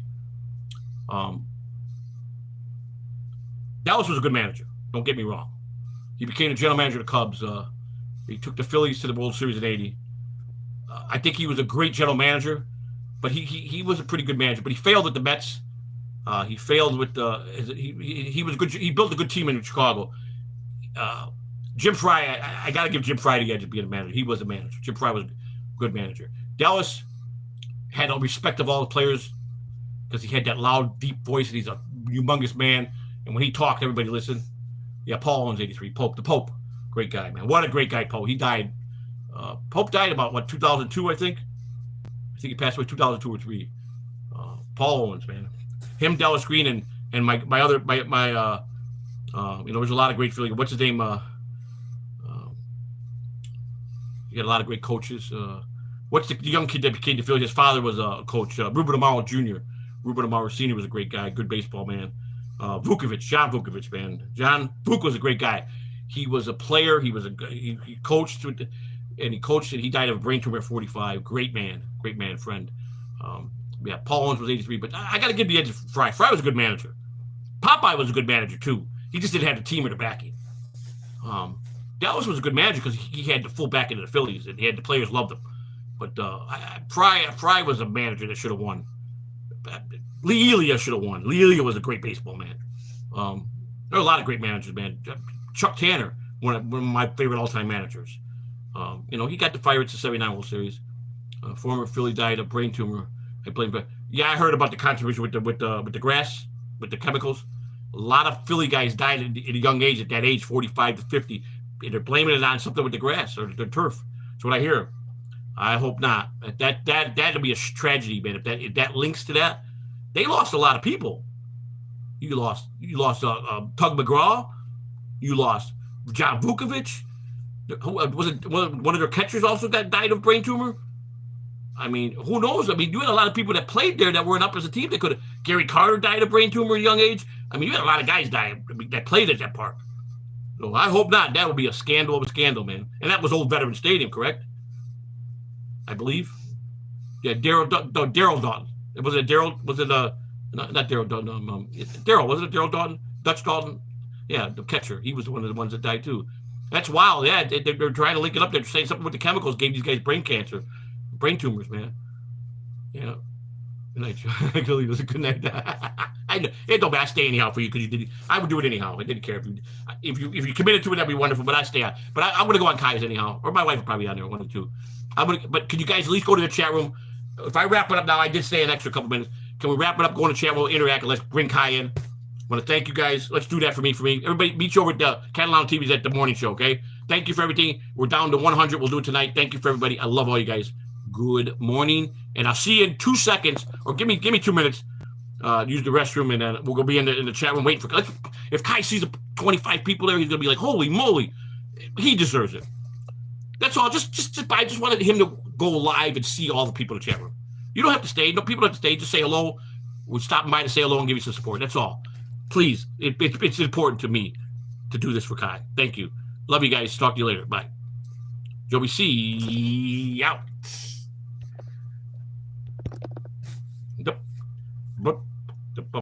Dallas was a good manager. Don't get me wrong. He became the general manager of the Cubs. He took the Phillies to the World Series in '80. I think he was a great general manager, but he was a pretty good manager. But he failed at the Mets. He failed with he was good. He built a good team in Chicago. Jim Fry, I got to give Jim Fry the edge of being a manager. He was a manager. Jim Fry was a good manager. Dallas had a respect of all the players because he had that loud, deep voice, and he's a humongous man. And when he talked, everybody listened. Yeah, Paul Owens, '83. Pope, the Pope. Great guy, man. What a great guy, Pope. He died. Pope died about, 2002, I think? I think he passed away 2002 or 3. Paul Owens, man. Him, Dallas Green, and my other, there's a lot of great Philly. What's his name? You got a lot of great coaches. What's the young kid that became the Phillies? His father was a coach, Ruben Amaro Jr. Ruben Amaro Sr. was a great guy, good baseball man. John Vukovich, man. John Vuk was a great guy. He was a player. He coached and he died of a brain tumor at 45. Great man, friend. Paul Owens was '83, but I got to give the edge to Fry. Fry was a good manager. Popeye was a good manager too. He just didn't have the team or the backing. Dallas was a good manager because he had the full backing of the Phillies and he had the players loved him. But Fry was a manager that should have won. Lee Elia should have won. Lee Elia was a great baseball man. There are a lot of great managers, man. Chuck Tanner, one of my favorite all-time managers. He got the Pirates to '79 World Series. Former Philly died of brain tumor. I heard about the controversy with the grass, with the chemicals. A lot of Philly guys died at a young age, at that age, 45 to 50. They're blaming it on something with the grass or the turf. That's what I hear. I hope not. That'll be a tragedy, man. If that links to that, they lost a lot of people. You lost Tug McGraw. You lost John Vukovich. Was it one of their catchers also that died of brain tumor? I mean, who knows? I mean, you had a lot of people that played there that weren't up as a team. Gary Carter died of brain tumor at a young age. I mean, you had a lot of guys die that played at that park. So I hope not. That would be a scandal of a scandal, man. And that was Old Veteran Stadium, correct? I believe. Yeah, Daryl Dalton. Was it Daryl? Was it not Daryl Dalton? Daryl, wasn't it Daryl Dalton? Dutch Dalton? Yeah, the catcher. He was one of the ones that died too. That's wild. Yeah, they're trying to link it up. They're saying something with the chemicals gave these guys brain cancer. Brain tumors, man. Yeah. Good night, Joe. It was a good night. I know. It don't matter. I stay anyhow for you because you did. I would do it anyhow. I didn't care if you committed to it. That'd be wonderful. But I stay on. But I'm gonna go on Kai's anyhow, or my wife will probably be on there, one or two. But can you guys at least go to the chat room? If I wrap it up now, I did stay an extra couple minutes. Can we wrap it up? Go in the chat room, interact, and let's bring Kai in. I want to thank you guys. Let's do that for me. Everybody, meet you over at the Catalano TV's at the morning show. Okay. Thank you for everything. We're down to 100. We'll do it tonight. Thank you for everybody. I love all you guys. Good morning, and I'll see you in 2 seconds, or give me 2 minutes. Use the restroom, and then we'll go be in the chat room waiting for. If Kai sees 25 people there, he's gonna be like, "Holy moly, he deserves it." That's all. I just wanted him to go live and see all the people in the chat room. You don't have to stay. No, people don't have to stay. Just say hello. We'll stop by to say hello and give you some support. That's all. Please, it's important to me to do this for Kai. Thank you. Love you guys. Talk to you later. Bye. Joey C. out.